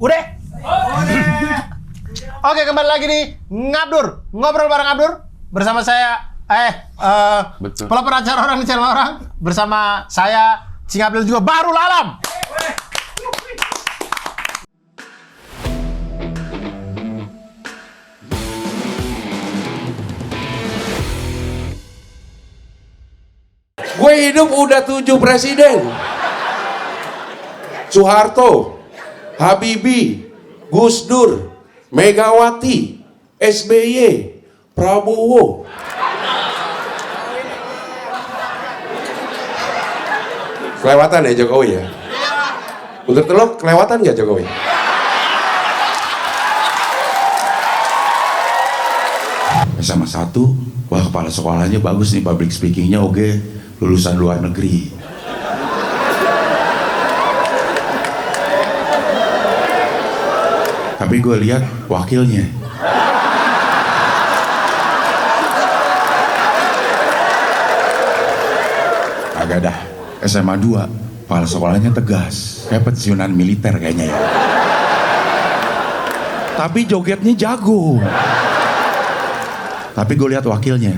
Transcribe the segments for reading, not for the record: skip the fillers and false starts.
Udah? Oke, kembali lagi di Ngabdur. Ngobrol bareng Abdur. Bersama saya, pelopor acara orang di channel orang. Bersama saya, Cing Abdul juga Bahrul Alam. Gue hidup udah 7 presiden. Soeharto, Habibie, Gus Dur, Megawati, SBY, Prabowo. Kelewatan ya Jokowi ya? Untuk telok kelewatan nggak Jokowi? Sama satu, wah kepala sekolahnya bagus nih, public speakingnya oke, lulusan luar negeri. Tapi gue lihat wakilnya. Agak dah, SMA 2, kepala sekolahnya tegas, kayak pensiunan militer kayaknya ya. Tapi jogetnya jago. Tapi gue lihat wakilnya.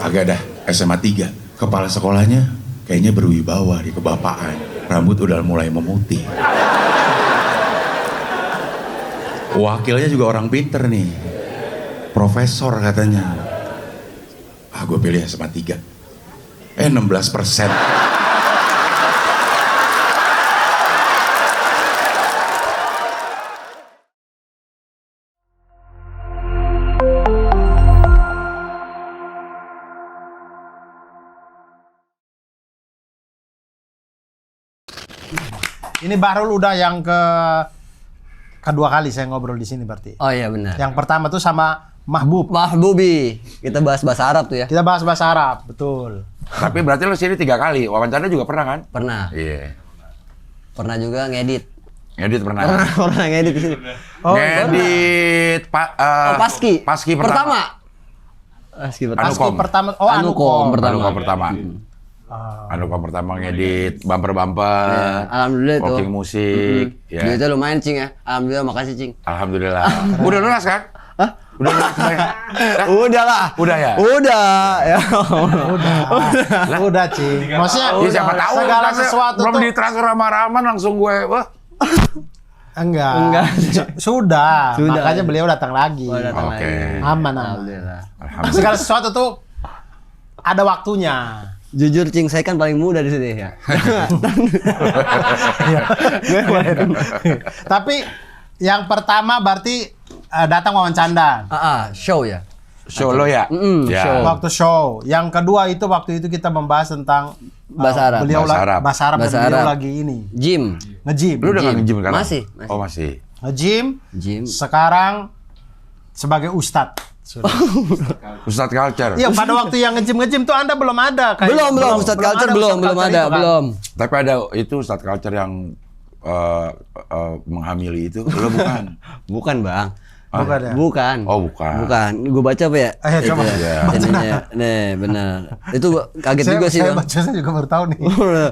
Agak dah, SMA 3, kepala sekolahnya kayaknya berwibawa di kebapaan. Rambut udah mulai memutih. Wakilnya juga orang pinter nih. Profesor katanya. Gue pilih SMA 3. 16%. Ini Bahrul udah yang kedua kali saya ngobrol di sini berarti. Oh iya benar. Yang pertama tuh sama Mahbubi. Kita bahas bahasa Arab tuh ya. Kita bahas bahasa Arab, betul. Tapi berarti lo sini 3 kali, wawancara juga pernah kan? Pernah. Iya. Pernah juga ngedit. Ngedit pernah. Pernah ngedit di sini. Oh, Ngedit Paski. Paski pertama. Paski Anukom. pertama. Oh, Anukom pertama. Anukom pertama. Anukom pertama ngedit bumper-bumper. Ya, alhamdulillah itu. Walking musik. Ya. Duitnya lumayan Cing ya. Alhamdulillah, makasih Cing. Alhamdulillah. Udah lunas kan? Hah? Udah lunas ya? Udah lah. Udah ya? Udah. Ya. Udah, Cing. Maksudnya Ya, siapa tahu segala kan, sesuatu belum tuh ditransfer sama Rahman langsung gue, wah. enggak. Sudah. Sudah. Makanya beliau datang lagi. Oh, datang Oke. lagi. Aman. Alhamdulillah. Alhamdulillah. Segala sesuatu tuh ada waktunya. Jujur Cing, saya kan paling muda di sini ya. Tapi yang pertama berarti datang wawancara. Show ya. Solo ya? Ya. show. Waktu show. Yang kedua itu waktu itu kita membahas tentang Bahasa Arab. Beliau Bahasa Arab. bahasa Arab dan Bahasa beliau Arab. lagi ini Gym. nge-gym. Lu udah nggak nge-gym sekarang? Masih. Oh masih. Nge-gym. Gym. Sekarang sebagai ustadz. Ustadz Culture. Iya, pada waktu yang nge-gym tuh Anda belum ada kayak. Belum Ustadz Culture belum Ustadz Culture ada, itu kan. belum. Tapi ada itu Ustadz Culture yang menghamili itu, lo bukan? Bukan, Bang. Bukan ya? Bukan. Oh bukan. Bukan. Gue baca apa ya? Ayo, Itu coba. ya. Iya. Ininya. Nih, benar. Itu gua kaget juga sih, Saya Bang. baca, saya juga baru tahu nih.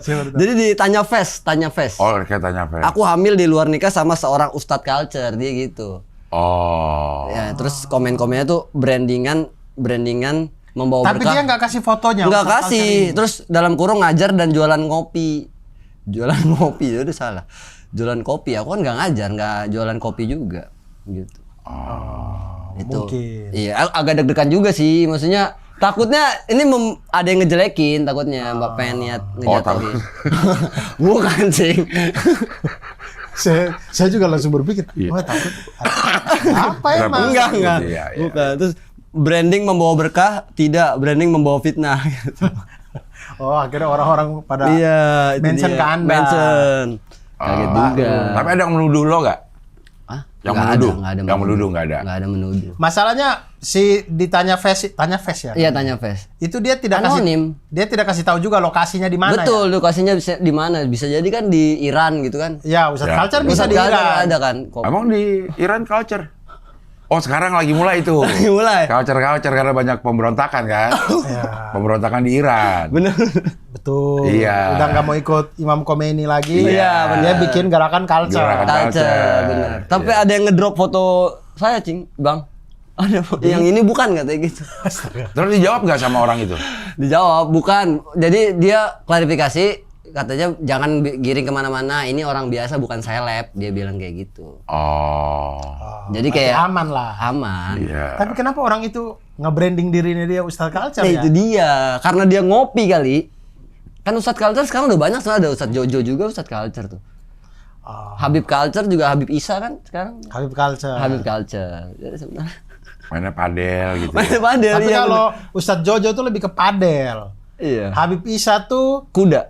Saya baru tahu. Jadi ditanya tanya Fest. Oh kayak tanya apa? Aku hamil di luar nikah sama seorang Ustadz Culture, dia gitu. Oh. Ya, terus komen-komennya tuh brandingan membawa Tapi berkah. dia nggak kasih fotonya. Nggak Ustadz Culture kasih. ini. Terus dalam kurung ngajar dan jualan kopi. Jualan kopi, ya udah salah. Jualan kopi, aku kan nggak ngajar, nggak jualan kopi juga, gitu. Itu. mungkin. Iya, agak deg-degan juga sih, maksudnya takutnya ini ada yang ngejelekin, takutnya Mbak pengen niat ngejatuhin. Bukan sih. Saya juga langsung berpikir, wah takut. Apa emang? Enggak. Iya, iya. Bukan. Terus branding membawa berkah, tidak branding membawa fitnah. Gitu. Oh, akhirnya orang-orang pada Iya, itu mention dia. ke Anda. Mention. Kaget juga. Tapi ada yang menuduh lo nggak? Hah? Yang Nggak menuduh? ada, nggak ada Yang menuduh nggak ada? Nggak ada menuduh. Masalahnya si ditanya face ya. Iya, tanya Fes. Itu dia tidak Anonim. kasih dia tidak kasih tahu juga lokasinya di mana. Betul, lokasinya bisa di mana? Bisa jadi kan di Iran gitu kan. Ya, Ustadz Ya. Culture bisa Ustadz di Culture Iran. ada kan. Emang di Iran culture? Oh sekarang lagi mulai itu. Mulai. Culture karena banyak pemberontakan kan? Ya. Pemberontakan di Iran. Bener. Betul. Iya. Udah nggak mau ikut Imam Khomeini lagi. Iya, Dia bikin gerakan culture. Gerakan Culture, bener. Tapi ada yang ngedrop foto saya, Cing, Bang. Ada foto. Yang ini bukan katanya gitu. Terus dijawab nggak sama orang itu? Dijawab, bukan. Jadi dia klarifikasi, katanya jangan giring kemana-mana. Ini orang biasa, bukan seleb. Dia bilang kayak gitu. Oh. Jadi Berarti kayak aman lah. aman. Iya. Tapi kenapa orang itu nge-branding dirinya dia Ustadz Culture Nah ya? itu dia, karena dia ngopi kali. Kan Ustadz Culture sekarang udah banyak, soalnya ada Ustadz Jojo juga Ustadz Culture tuh. Habib Culture juga Habib Isa kan sekarang. Habib Culture. Habib Culture. Jadi sebenarnya Mainnya padel gitu. mana padel Tapi ya. kalau Ustadz Jojo tuh lebih ke padel. Iya. Habib Isa tuh Kuda.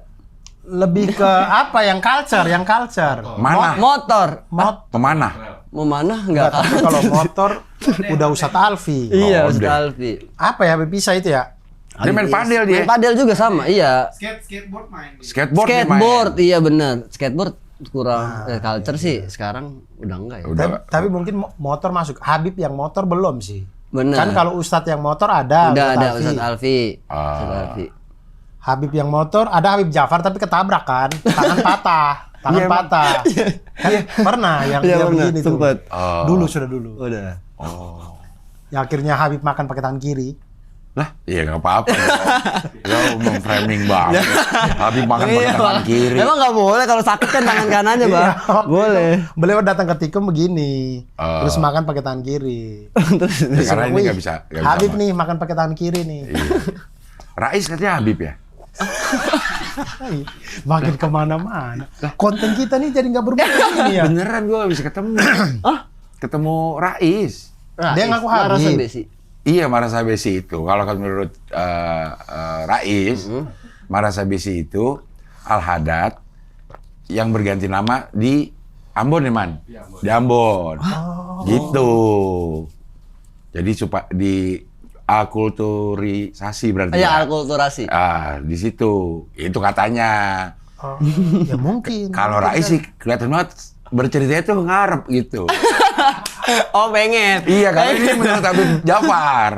lebih ke apa yang culture. Mana? Motor. Kemana? Memanah Enggak, enggak tapi kan? kalau motor udah Ustadz Alfi. Iya, Oh, Ustadz udah. Alfi. Apa ya Habib Isa itu ya? Dia main padel dia. Main padel juga sama, iya. Skateboard main. Skateboard dia main. Skateboard, iya benar. Skateboard kurang culture sih sekarang udah enggak ya. Udah. Tapi mungkin motor masuk. Habib yang motor belum sih. Benar. Kan kalau Ustadz yang motor ada. udah ada Alfi. Ustadz Alfi. Ah. Ustadz Alfi. Habib yang motor ada Habib Jafar tapi ketabrak kan. Tangan patah. Tangan patah. Kan pernah yang Iya, dia pernah, begini tuh. sempet. Dulu sudah dulu. Udah. Ya akhirnya Habib makan pakai tangan kiri. Lah, iya nggak apa-apa. Lo memframing banget. Habis makan pakai Iya, tangan kiri. Emang nggak boleh kalau sakit kan tangan kanannya, Bang. Boleh. Beliau datang ke Tikum begini. Oh. Terus makan pakai tangan kiri. Terus Karena ini Wih, nggak bisa. Habib nih makan pakai tangan kiri nih. Iya. Rais katanya Habib ya. Makin kemana-mana. Konten kita nih jadi nggak berubah ini ya. Beneran gua bisa ketemu. Ketemu Rais. Dia ngaku Laras Habib. Besi. Iya, Marasabesi itu. Kalau menurut Rais, Marasabesi itu Al-Hadad yang berganti nama di Ambon ya, Man? Di Ambon. Gitu. Jadi supaya di akulturisasi berarti. Iya, akulturasi. Di situ. Itu katanya. Oh, ya mungkin. Kalau Rais sih kelihatan banget bercerita itu ngarep gitu. Oh, pengen. Iya, karena ini menurut Habib Jafar.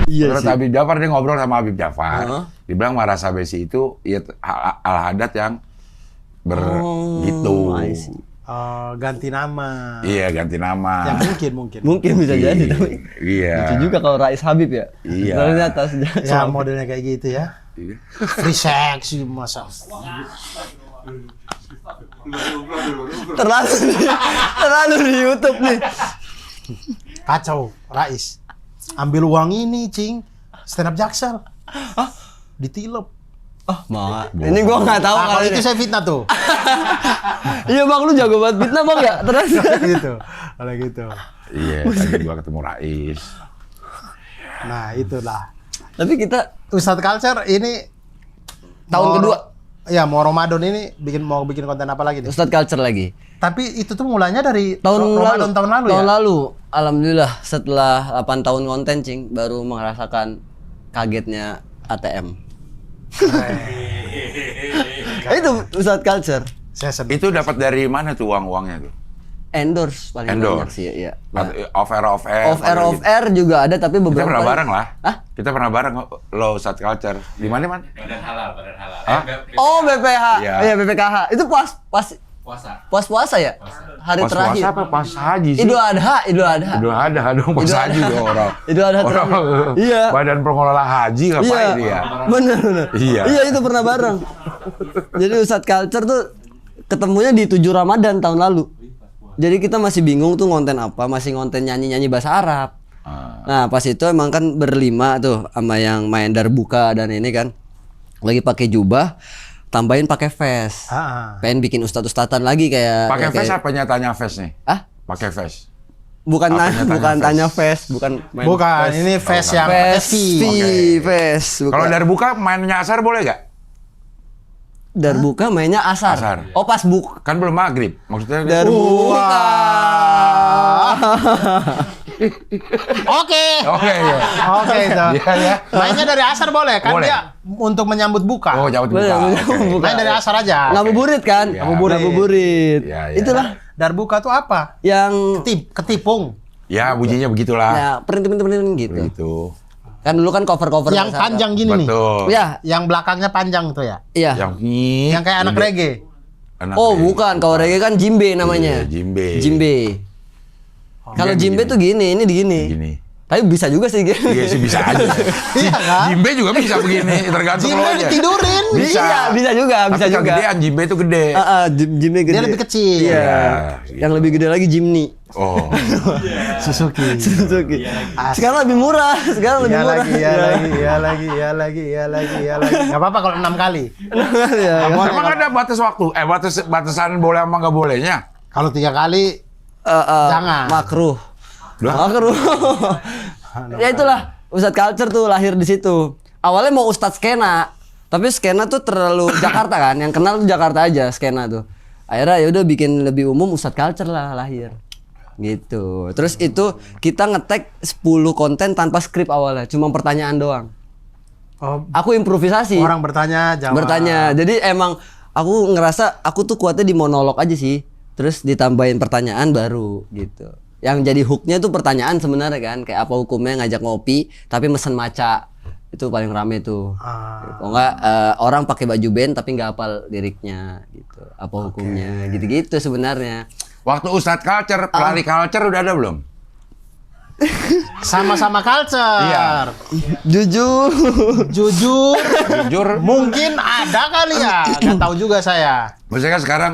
Iya Menurut sih. Habib Jafar, dia ngobrol sama Habib Jafar. Heeh. Dibilang Marasabesi itu ya Al-Hadad yang gitu. I see. Ganti nama. Iya, ganti nama. Ya mungkin. Mungkin bisa jadi, tapi Iya. lucu juga kalau Rais Habib ya. Iya. Ternyata Ya modelnya kayak gitu ya. Iya. Free sex masa. terlalu di YouTube nih. Kacau, Rais. Ambil uang ini, Cing. Stand up Jaksel. Ditilep. Oh, mau. Ini gua nggak tahu Ah, kalau kali itu ini. saya fitnah tuh. Iya, Bang, lu jago banget fitnah, Bang ya? Terus. gitu. Kalau gitu. Iya, tadi gua ketemu Rais. Nah, itulah. Tapi kita Ustadz Culture ini Tahun mau- kedua. Ya, mau Ramadan ini mau bikin konten apa lagi nih? Ustadz Culture lagi. Tapi itu tuh mulanya dari Tahun Ramadan tahun lalu ya. Tahun lalu. Alhamdulillah setelah 8 tahun konten, Cing, baru merasakan kagetnya ATM. Itu Ustadz Culture. Saya sedih. Itu dapat dari mana tuh uang-uangnya tuh? Endorse paling Endorse. banyak sih, ya. Off air. Off air juga ada, tapi Kita beberapa pernah kali- bareng lah. Hah? Kita pernah bareng lo Ustadz Culture. Di mana, Man? Badan halal. Hah? Oh, BPH. Iya. Iya, BPKH. Itu puasa ya? Hari Pas terakhir. puasa apa pas haji sih? Idul Adha. Idul Adha dong, pas Idul haji Adha. dong orang. Idul Adha Orang terakhir. Iya. Badan pengelola haji Iya. ngapain dia? Bener. Iya. Iya, itu pernah bareng. Jadi Ustadz Culture tuh ketemunya di 7 Ramadan tahun lalu. Jadi kita masih bingung tuh konten apa, masih konten nyanyi-nyanyi bahasa Arab. Nah, pas itu emang kan berlima tuh sama yang main darbuka dan ini kan. Lagi pakai jubah, tambahin pakai vest. Pengen bikin ustad-ustadan lagi kayak Pakai kayak- face apa nyatanya face nih? Ah? Pakai face. Bukan Apanya bukan tanya tanya vest, bukan main Bukan, vest. ini face yang Vest, V. vest. Kalau bukan. darbuka mainnya asar boleh gak? Darbuka mainnya asar. Asar. Oh, pas buk. Kan belum maghrib. Maksudnya Darbuka. Oke. Oke ya. Oke itu. Iya ya. Mainnya dari asar boleh kan Boleh. dia untuk menyambut buka. Oh, jauh buka. Boleh, Oke. Main dari asar aja. Ngabuburit kan? Iya. Ngabuburit. Iya, iya. Itulah Darbuka tuh apa? yang Ketipung. Ya bunyinya begitulah. ya perintin gitu. Begitu. Kan dulu kan cover-cover Yang bahasa panjang gini nih. Betul. Arab. Iya, Yang belakangnya panjang tuh ya. iya. Yang Yang kayak anak reggae. Oh, bukan. Kalau reggae kan jimbe namanya. Iya, jimbe. Jimbe. Kalau Yang jimbe begini. tuh gini, ini digini. Gini. Tapi bisa juga sih. Iya sih bisa aja. Iya kan? Jimbe juga bisa begini, tergantung Jimbe lo aja. ditidurin. Bisa. Iya, bisa juga, bisa Tapi juga. kegedean jimbe itu gede. Jimbe gede. Dia lebih kecil. Iya. Iya. Yang lebih gede lagi Jimny. Oh. Suzuki. Suzuki. Sekarang lebih murah. Sekarang lebih Iya murah. lagi, iya lagi, iya lagi, iya lagi, iya lagi, iya lagi. Gak apa-apa kalau 6 kali. Iya. Nggak boleh Emang kalau- ada batas waktu? Batasan boleh sama nggak bolehnya? Kalau 3 kali jangan. Makruh. Lah? Makruh. Ya itulah Ustadz Culture tuh lahir di situ. Awalnya mau Ustadz Skena, tapi Skena tuh terlalu Jakarta kan, yang kenal tuh Jakarta aja Skena tuh. Akhirnya ya udah bikin lebih umum Ustadz Culture lah lahir. Gitu. Terus itu kita nge-tag 10 konten tanpa skrip awalnya, cuma pertanyaan doang. Oh, Aku improvisasi. orang bertanya, jawab. Bertanya. Jadi emang aku ngerasa aku tuh kuatnya di monolog aja sih. Terus ditambahin pertanyaan baru gitu. Yang jadi hooknya tuh pertanyaan sebenarnya kan. Kayak apa hukumnya ngajak ngopi tapi mesen maca. Itu paling rame tuh. Kalau enggak orang pakai baju band tapi nggak hafal liriknya gitu. Apa hukumnya? Gitu-gitu sebenarnya. Waktu Ustadz Culture, pelari culture udah ada belum? Sama-sama culture. Iya. Jujur. Jujur. Jujur, Mungkin ada kali ya. Gak tahu juga saya. maksudnya kan sekarang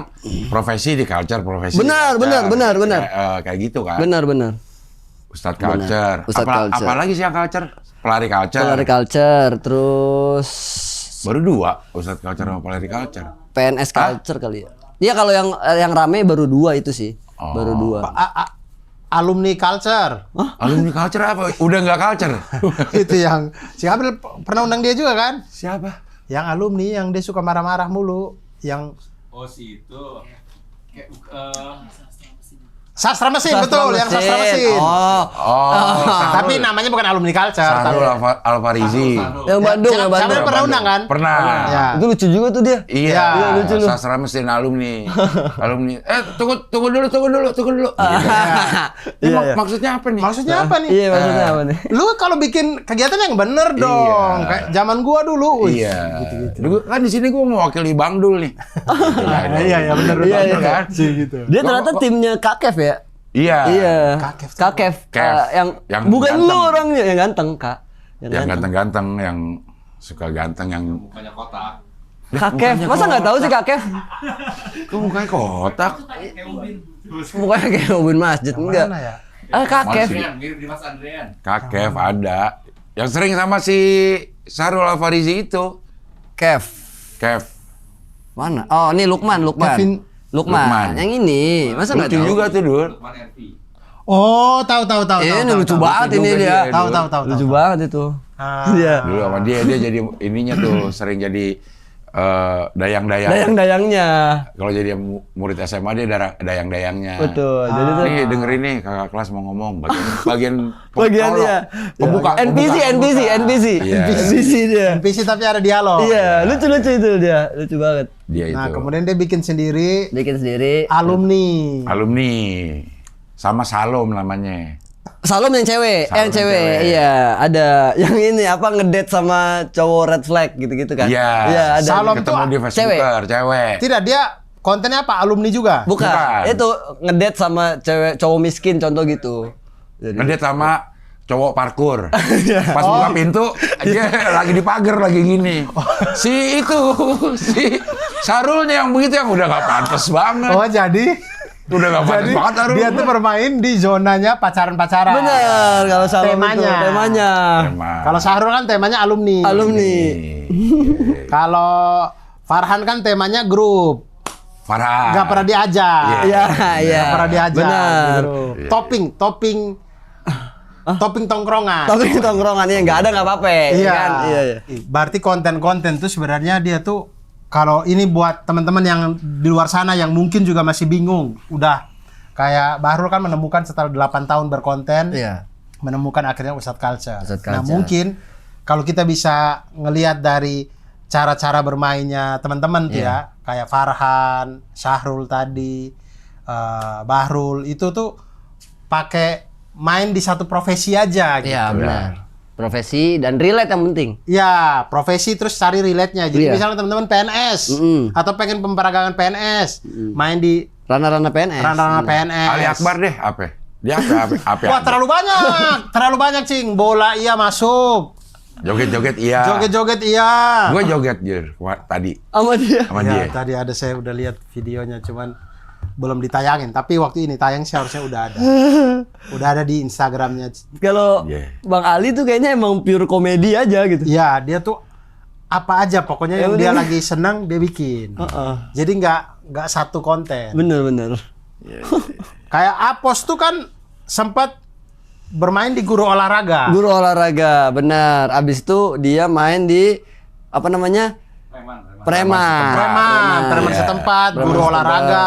profesi di culture, profesi Benar, di culture. benar. Kayak gitu kan. Benar. Ustadz Culture. Ustadz Culture. Apalagi sih yang culture? Pelari culture. Pelari culture, terus Baru 2, Ustadz Culture sama pelari culture. PNS Culture kali ya. Iya kalau yang rame baru 2 itu sih. Oh. Baru 2. Alumni culture. Alumni culture apa? Udah nggak culture? Itu yang si Abel pernah undang dia juga kan? Siapa? Yang alumni yang dia suka marah-marah mulu. Yang Oh si itu kayak sastra mesin, betul, yang sastra mesin. Oh, Tapi namanya bukan alumni culture. Sahrul tapi- Alfarizi. yang Bandung, Si yang Abel Bandung. pernah undang kan? Pernah. Ya. Itu lucu juga tuh dia. Iya, Iya, lucu lu. sastra mesin alumni. Alumni. Tunggu dulu. Gitu. Iya. Maksudnya apa nih? Maksudnya apa nih? Iya, maksudnya apa nih? Lu kalau bikin kegiatan yang bener dong, Iya. kayak zaman gua dulu. Wih, Iya. gitu-gitu. Dulu kan di sini gua mewakili Bang Dul nih. Iya, bener Iya, bener iya. kan? Gitu. Dia ternyata timnya Kak Kev ya? Iya. Iya. Kak Kev. Kak Kev. Kev. Yang Yang bukan ganteng. lu orangnya yang ganteng, Kak. Yang ganteng-ganteng, yang suka ganteng, yang mukanya kotak. Kak Kev. Masa nggak tahu sih Kak Kev? kok mukanya kotak. Mukanya kayak Ubin Masjid enggak. Mana ya? Kak Kev. Masih. Mirip di Mas Andrean. Kakek ada. Yang sering sama si Sahrul Alfarizi itu. Kev. Kev. Mana? Oh, ini Lukman. Kevin. Lukman. Yang ini. Masa nggak Lucu tahu? juga tuh, Dul. Lukman RV. Oh, tahu. Ini tahu, lucu tahu. banget Lucu ini juga dia. dia. Tahu. Lucu banget itu. Ah. Iya. Dulu sama dia jadi ininya tuh sering jadi dayang-dayang. Dayang-dayangnya. Kalau jadi murid SMA dia dayang-dayangnya. Betul. Jadi tuh Nih dengerin nih kakak kelas mau ngomong bagian bagian prolog. ya. Pembuka. NPC. Iya. NPC dia. NPC tapi ada dialog. Iya, lucu itu dia. Lucu banget. Dia itu. Nah, kemudian dia bikin sendiri Bikin sendiri. alumni. Alumni sama Salom namanya. Salom yang cewek, Salom yang cewek. Iya, ada yang ini apa ngedate sama cowok red flag gitu-gitu kan? Iya. Iya, ada. Salom Ketemu tuh di Facebooker, cewek. Tidak, dia kontennya apa? Alumni juga? Bukan. Bukan. Itu ngedate sama cewek cowok miskin contoh gitu. Jadi Ngedate sama cowok parkur. Iya. Pas buka pintu, dia lagi di pagar lagi gini. Si Sarulnya yang begitu yang udah gak pantas banget. Oh, jadi Udah gak pantas banget Sarul. dia tuh bermain di zonanya pacaran-pacaran. bener kalau Salom itu temanya. Emang. Kalau Sahrul kan temanya alumni. Alumni. Kalau Farhan kan temanya grup. Farhan. Nggak pernah diajak. Iya, iya. Nggak pernah diajak. Benar. di grup. Topping tongkrongan. Tapi tongkrongannya nggak ada nggak apa-apa. Iya. Kan? Iya. Berarti konten-konten tuh sebenarnya dia tuh kalau ini buat teman-teman yang di luar sana yang mungkin juga masih bingung, udah kayak Bahrul kan menemukan setelah 8 tahun berkonten, Iya. menemukan akhirnya Ustadz Culture. Ustadz Nah, Culture. mungkin kalau kita bisa ngelihat dari cara-cara bermainnya teman-teman tuh ya, kayak Farhan, Sahrul tadi, Bahrul itu tuh pakai main di satu profesi aja gitu. Iya benar. Profesi dan relate yang penting. Ya, profesi terus cari relate-nya. Jadi Iya. misalnya teman-teman PNS atau pengen pemperagangan PNS, main di Ranah-ranah PNS. ranah-ranah PNS. Ali Akbar deh, apa? Dia apa? Wah, terlalu banyak, Cing. Bola iya masuk. Joget-joget iya. Joget-joget iya. Gue joget Jir, tadi Sama dia. sama Ya, dia. tadi ada saya udah lihat videonya, cuman belum ditayangin. Tapi waktu ini tayang sih harusnya udah ada. Udah ada di Instagramnya. Kalau Yeah. Bang Ali tuh kayaknya emang pure komedi aja gitu. Ya, dia tuh apa aja pokoknya yang dia lagi senang dia bikin. Jadi nggak satu konten. Bener. Kayak Apos tuh kan sempat bermain di Guru Olahraga. Guru olahraga, benar. Abis itu dia main di apa namanya? Preman. Preman Iya. setempat, Preman Guru setempat. Olahraga,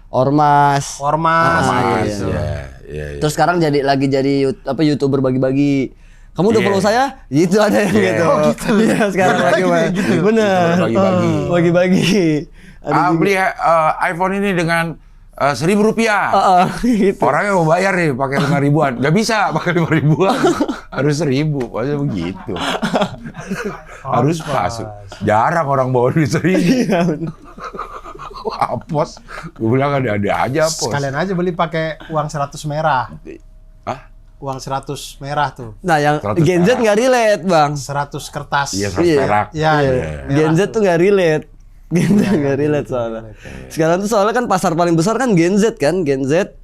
Ormas. Ormas. Gitu. Iya. Terus sekarang jadi YouTuber bagi-bagi. Kamu udah Iya. follow saya? Gitu ada yang Iya. gitu. Oh, Iya, sekarang lagi gitu. Bener. Bagi-bagi. Bagi-bagi. Ada juga. Beli iPhone ini dengan Rp1.000. Gitu. Orangnya mau bayar nih pakai 5.000-an. Gak bisa pakai 5.000-an. Harus 1.000. Maksudnya begitu. Harus pas. Jarang orang bawa duit 1.000. Apos. Gue bilang ada aja Apos. Sekalian aja beli pakai uang 100 merah. Hah? Uang 100 merah tuh. Nah, yang 100 Gen Z perak. nggak relate, Bang. 100 kertas. Iya, 100 Iya. perak. Iya, Gen Z merah tuh nggak relate. Gen Z nggak relate soalnya. Sekarang tuh soalnya kan pasar paling besar kan Gen Z kan, Gen Z.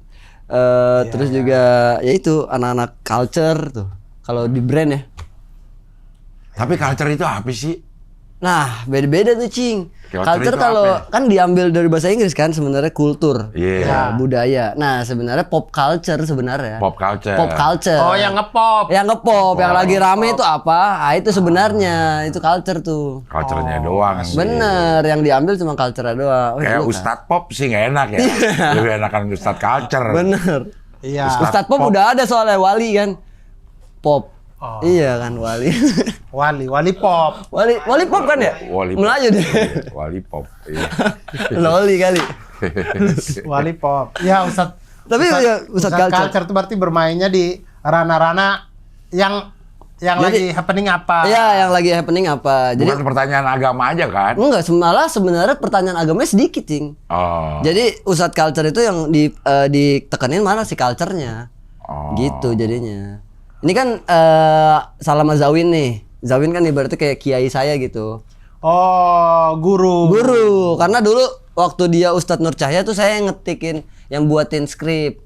Terus juga ya itu anak-anak culture tuh. Kalau di brand ya. Tapi culture itu apa sih? Nah, beda-beda tuh, Cing. Culture Culture itu kalau apa? kan diambil dari bahasa Inggris kan sebenarnya kultur. Iya. Ya, budaya. Nah, sebenarnya pop culture sebenarnya. Pop culture. Pop culture. Oh, yang ngepop. Yang ngepop, yang lagi rame itu apa? Ah, itu sebenarnya itu culture tuh. Culture-nya doang. sih. Bener, yang diambil cuma culture doang. Oh, Kayak lu kan? Ustadz Pop sih nggak enak ya. Lebih enakan Ustadz Culture. Bener. Iya. Ustadz Pop udah ada soalnya Wali kan. Pop. Oh. Iya kan Wali. Wali pop. Wali Pop kan ya? Wali Pop. Melayu deh. Wali Pop. Iya. Loli kali. Wali pop. Ya, Tapi ya, Ustadz culture. itu berarti bermainnya di ranah-ranah yang Jadi- lagi happening apa? Iya, yang lagi happening apa? Jadi Bukan pertanyaan agama aja kan? enggak, malah sebenarnya pertanyaan agamanya sedikit, Cing. Oh. Jadi Ustadz culture itu yang ditekenin mana sih culture-nya. Oh. Gitu jadinya. Ini kan Salama Zawin nih. Zawin kan ibaratnya kayak kiai saya gitu. Oh, guru. Guru, karena dulu waktu dia Ustadz Nur Cahya tuh saya yang ngetikin, yang buatin skrip.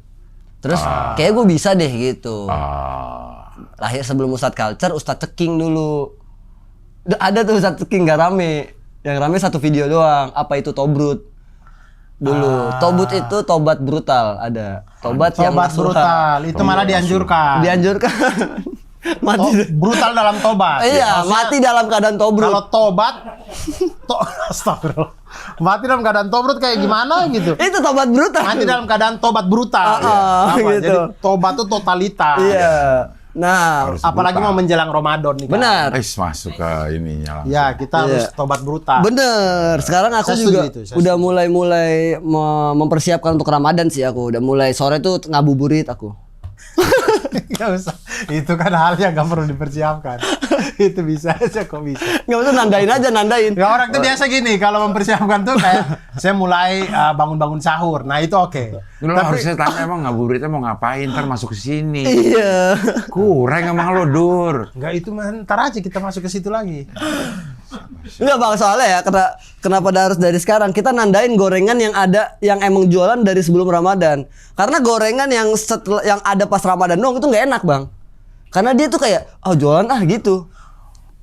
Terus kayak gue bisa deh gitu. Lahir sebelum Ustadz Culture, Ustadz Ceking dulu. Ada tuh Ustadz Ceking gak rame. Yang rame satu video doang. Apa itu Tobrut? Dulu. Tobut itu tobat brutal ada. Tobat yang Tobat nasuha. brutal. Itu malah dianjurkan. Dianjurkan. Mati. Oh, brutal dalam tobat. Iya, Maksudnya, mati dalam keadaan tobrut. Kalau tobat, astagfirullah. Mati dalam keadaan tobat kayak gimana gitu. Itu tobat brutal. Mati dalam keadaan tobat brutal. Apa? gitu. Jadi tobat tuh totalitas. Iya. Nah, Harus Apalagi brutal. mau menjelang Ramadan nih. Kan? benar. Masuk ke ininya langsung. Ya, kita harus tobat brutal. Bener. Sekarang aku Saya juga setuju itu, saya udah mulai mempersiapkan untuk Ramadan sih aku. Udah mulai sore tuh ngabuburit aku. Nggak usah. Itu kan hal yang gak perlu dipersiapkan. Itu bisa aja kok bisa. Nggak usah nandain aja, nandain. Ya orang tuh biasa gini kalau mempersiapkan tuh kayak saya mulai bangun-bangun sahur. Nah itu oke. Lu harusnya tanya emang ngabuburitnya mau ngapain, ntar masuk ke sini. Iya. Kurang emang lo, Dur. Enggak itu mah ntar aja kita masuk ke situ lagi. Enggak Bang, soalnya ya kenapa harus dari sekarang kita nandain gorengan yang ada yang emang jualan dari sebelum Ramadan. Karena gorengan yang yang ada pas Ramadan doang itu nggak enak, Bang. Karena dia tuh kayak jualan gitu.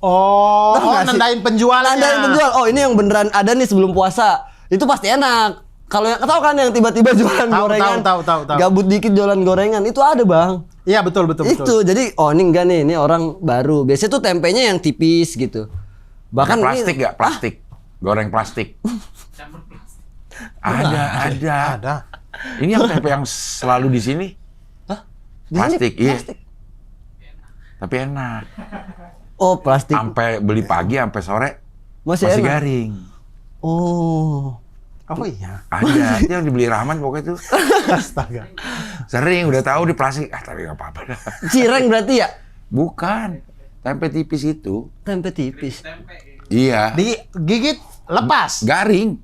Oh, Tahu nggak sih? nandain penjualannya. Nandain penjual. Oh, ini yang beneran ada nih sebelum puasa. Itu pasti enak. Kalau yang tahu kan yang tiba-tiba jualan Tahu, gorengan. tahu. Gabut dikit jualan gorengan itu ada, Bang. Iya betul. Itu. Jadi ini enggak nih, ini orang baru. Biasanya tuh tempenya yang tipis gitu. Bahkan Bahkan plastik ini, nggak? Plastik. Goreng plastik. Ada. Ada. Ini yang tempe yang selalu di sini. Di sini Plastik, iya. plastik. Tapi enak. Oh, plastik. Sampai beli pagi sampai sore Masih masih enak. garing. Oh. Oh iya. Ada. Itu yang dibeli Rahman pokoknya tuh. Astaga. Sering udah tahu di plastik. Tapi nggak apa-apa dah. Cireng berarti ya? Bukan. Tempe tipis itu. Tempe tipis. Iya. Digigit lepas. Garing.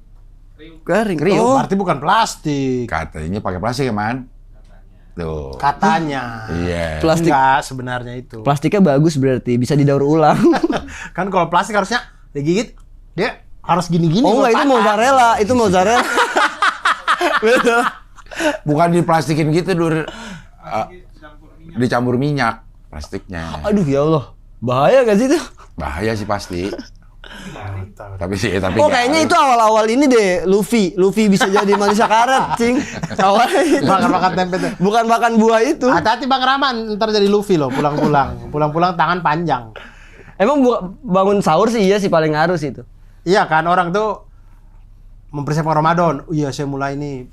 Garing. Oh, berarti bukan plastik. Katanya pakai plastik ya, Man? Tuh. Katanya. Iya. Plastik. Enggak, sebenarnya itu. Plastiknya bagus berarti bisa didaur ulang. Kan kalau plastik harusnya digigit dia harus gini-gini. Oh enggak, itu mozzarella, itu mozzarella. Betul. Bukan diplastikin gitu, Dur. Dicampur minyak plastiknya. Aduh ya Allah. Bahaya gak sih itu? Bahaya sih pasti. Tapi Oh kayaknya itu awal-awal ini deh, Luffy bisa jadi manusia karet, cing. Awalnya itu. Makan tempe tuh. Bukan makan buah itu. Hati-hati Bang Rahman, ntar jadi Luffy loh pulang-pulang tangan panjang. Emang bangun sahur sih iya sih paling ngaruh sih itu. Iya kan, orang tuh mempersiapkan Ramadan. Iya, saya mulai ini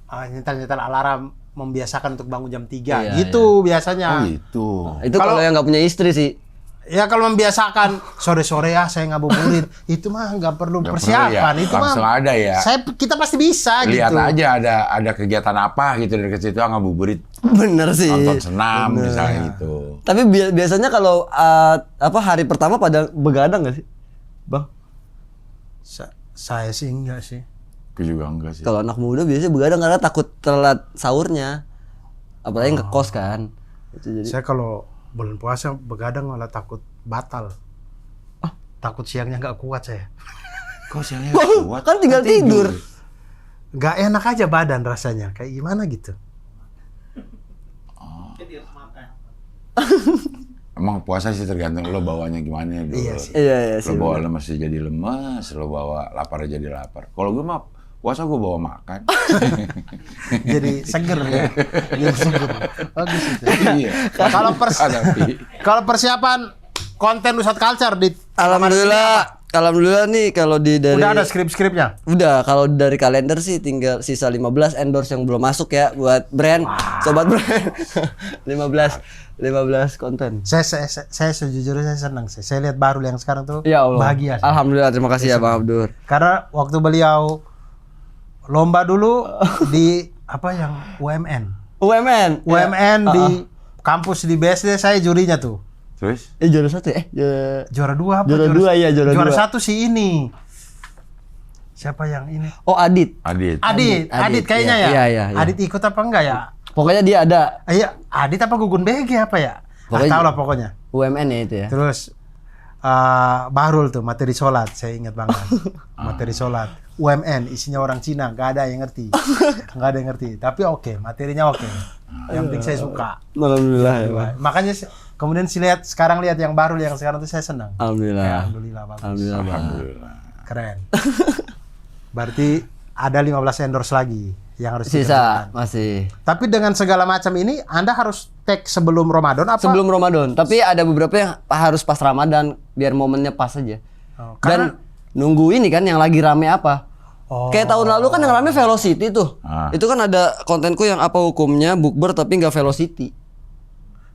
nyetel alarm membiasakan untuk bangun jam 3 Iya, gitu biasanya. Oh gitu. Itu kalau yang nggak punya istri sih. Ya kalau membiasakan sore-sore ya saya ngabuburit, itu mah nggak perlu Nggak persiapan, perlu ya, itu mah langsung ada ya. Kita pasti bisa Lihat gitu. aja ada kegiatan apa gitu dari situ ngabuburit, Bener sih. nonton senam misalnya gitu. Tapi biasanya kalau hari pertama pada begadang nggak sih, Bang? Saya sih enggak sih. Aku juga enggak sih. Kalau anak muda biasanya begadang karena takut telat sahurnya. Apalagi ngekos kan. Itu jadi. Saya kalau bulan puasa begadang malah takut batal. Takut siangnya nggak kuat saya. Kok siangnya kuat? Kan tinggal tidur. Nggak enak aja badan rasanya. Kayak gimana gitu. Emang puasa sih tergantung lo bawanya gimana dulu. Iya sih. Iya sih. Lo bawa lemes jadi lemes, lo bawa lapar jadi lapar. Kalau gue mah puasa gue bawa makan. Jadi seger ya. Jadi seger. Bagus itu. Iya. Kalau persiapan konten Ustadz Culture di Alhamdulillah nih kalau dari udah ada skrip-skripnya. Udah, kalau dari kalender sih tinggal sisa 15 endorse yang belum masuk ya buat brand, sobat brand. 15 konten. Saya sejujurnya saya senang sih. Saya lihat Bahrul yang sekarang tuh Ya Allah. bahagia. Sih. Alhamdulillah, terima kasih ya Bang Abdur. Karena waktu beliau lomba dulu di apa yang UMN UMN di kampus di BSD saya jurinya tuh. Terus? Juara 1 ya? Juara 2 apa? Juara 2 ya, juara 2. Juara 1 sih ini. Siapa yang ini? Oh, Adit. Adit kayaknya ya. Iya. Adit ikut apa enggak ya? Pokoknya dia ada Iya, Adit apa Gugun BG apa ya? Pokoknya Tahu lah pokoknya. UMN ya itu ya. Terus Bahrul tuh materi sholat, saya ingat banget. Materi sholat. UMN isinya orang Cina, nggak ada yang ngerti. Nggak ada yang ngerti. Tapi oke, materinya oke. Yang penting saya suka. Alhamdulillah ya, Bang. Makanya kemudian sekarang lihat yang Bahrul yang sekarang tuh saya senang. Alhamdulillah. Alhamdulillah bagus. Alhamdulillah, Bang. Alhamdulillah. Keren. Berarti ada 15 endorse lagi yang harus Sisa dikerjakan. masih. Tapi dengan segala macam ini Anda harus tag sebelum Ramadan apa? Sebelum Ramadan, tapi ada beberapa yang harus pas Ramadan biar momennya pas aja. Oh, Dan nunggu ini kan yang lagi rame apa? Oh. Kayak tahun lalu kan yang rame Velocity tuh. Itu kan ada kontenku yang apa hukumnya bukber tapi nggak Velocity.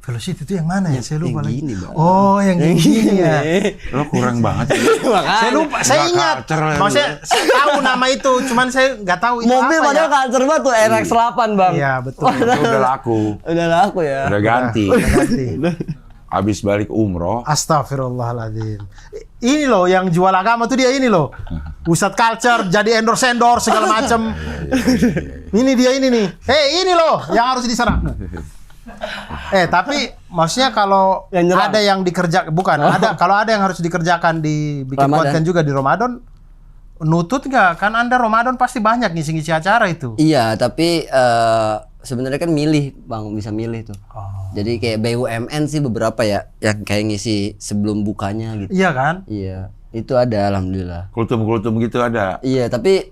Velocity itu yang mana ya? Saya lupa lagi. gini, Bang. Oh, yang gini ya. Lo kurang banget sih. Saya lupa, saya Nggak ingat. culture lah Maksudnya saya tahu nama itu, cuman saya nggak tahu itu Mobil apa padahal ya. culture banget tuh RX-8, Bang. Iya, betul. Itu udah laku. Udah laku ya. Udah ganti. Ganti. Abis balik umroh. Astagfirullahaladzim. Ini loh yang jual agama tuh dia ini loh. Ustadz Culture jadi endorse segala macam. Ini dia ini nih. Ini loh yang harus diserang. Tapi maksudnya kalau Yang nyerang. ada yang dikerjakan kalau ada yang harus dikerjakan di bikin Ramadan. konten juga di Ramadan, nutut nggak? Kan Anda Ramadan pasti banyak ngisi-ngisi acara itu. Iya, tapi sebenarnya kan milih, Bang, bisa milih tuh. Jadi kayak BUMN sih beberapa ya yang kayak ngisi sebelum bukanya gitu. Iya kan? Iya, itu ada alhamdulillah. Kultum-kultum gitu ada. Iya, tapi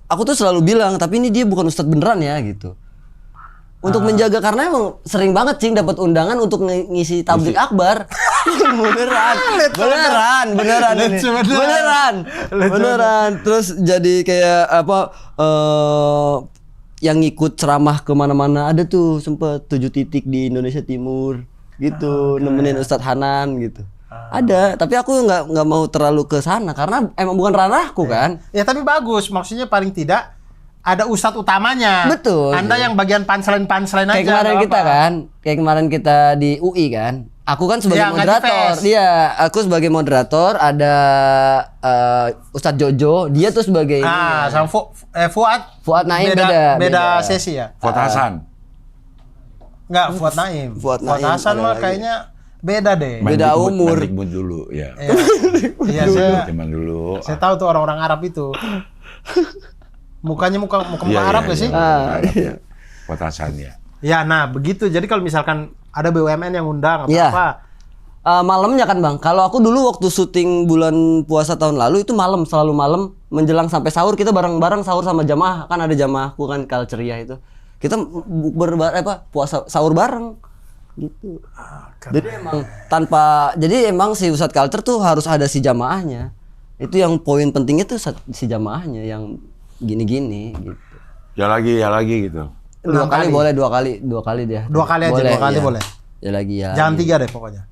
aku tuh selalu bilang, tapi ini dia bukan ustadz beneran ya gitu. Untuk menjaga karena emang sering banget cing dapat undangan untuk ngisi tablik akbar. beneran. Terus jadi kayak apa yang ngikut ceramah kemana-mana ada tuh sempet 7 titik di Indonesia Timur gitu, nemenin Ustadz Hanan gitu. Ada, tapi aku nggak mau terlalu ke sana karena emang bukan ranahku kan. Ya tapi bagus, maksudnya paling tidak ada ustadz utamanya. Betul. Anda yang bagian punchline aja. Kayak kemarin nggak kita apa-apa. kan, kayak kemarin kita di UI kan. Aku kan sebagai Iya, ngaji moderator. fest. Dia, aku sebagai moderator, ada Ustadz Jojo, dia tuh sebagai Sama Fuad. Fuad Naim beda sesi ya. Fuad Hasan. Enggak, Fuad Naim. Fuad Naim Hasan ada mah lagi. kayaknya beda deh. Beda umur. Mendikbud dulu, ya. Iya, Zaman dulu. saya tahu tuh orang-orang Arab itu. Mukanya muka Iya, Arab iya, gak sih? iya. Fuad Hasan ya. Ya, nah begitu. Jadi kalau misalkan ada BUMN yang undang atau Iya. apa, malamnya kan bang, kalau aku dulu waktu syuting bulan puasa tahun lalu itu malam, selalu malam menjelang sampai sahur kita bareng-bareng sahur sama jamaah, kan ada jamaahku kan Culturia itu, kita puasa sahur bareng gitu. Jadi emang si Ustadz Culture tuh harus ada si jamaahnya, itu yang poin pentingnya tuh si jamaahnya yang gini-gini gitu. Ya lagi gitu. Dua kali boleh, dua kali dia. Dua kali aja, dua kali iya. boleh. Ya lagi ya. Jangan 3 deh pokoknya.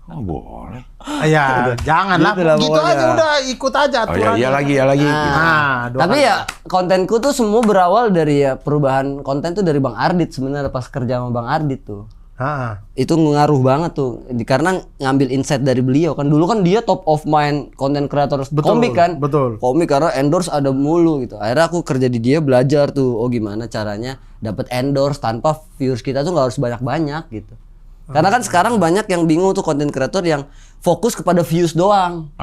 Oh boleh. Ya, jangan lah. Gitu lah Gitu pokoknya. aja udah ikut aja Oh ya, aturannya. iya lagi. Gitu. Nah, 2 Tapi kali. ya kontenku tuh semua berawal dari ya perubahan konten tuh dari Bang Ardit sebenarnya pas kerja sama Bang Ardit tuh. Itu ngaruh banget tuh karena ngambil insight dari beliau kan. Dulu kan dia top of mind content creator komik kan. betul. Komik karena endorse ada mulu gitu. Akhirnya aku kerja di dia belajar tuh gimana caranya dapat endorse tanpa viewers kita tuh nggak harus banyak-banyak gitu. Karena kan sekarang banyak yang bingung tuh content creator yang fokus kepada views doang.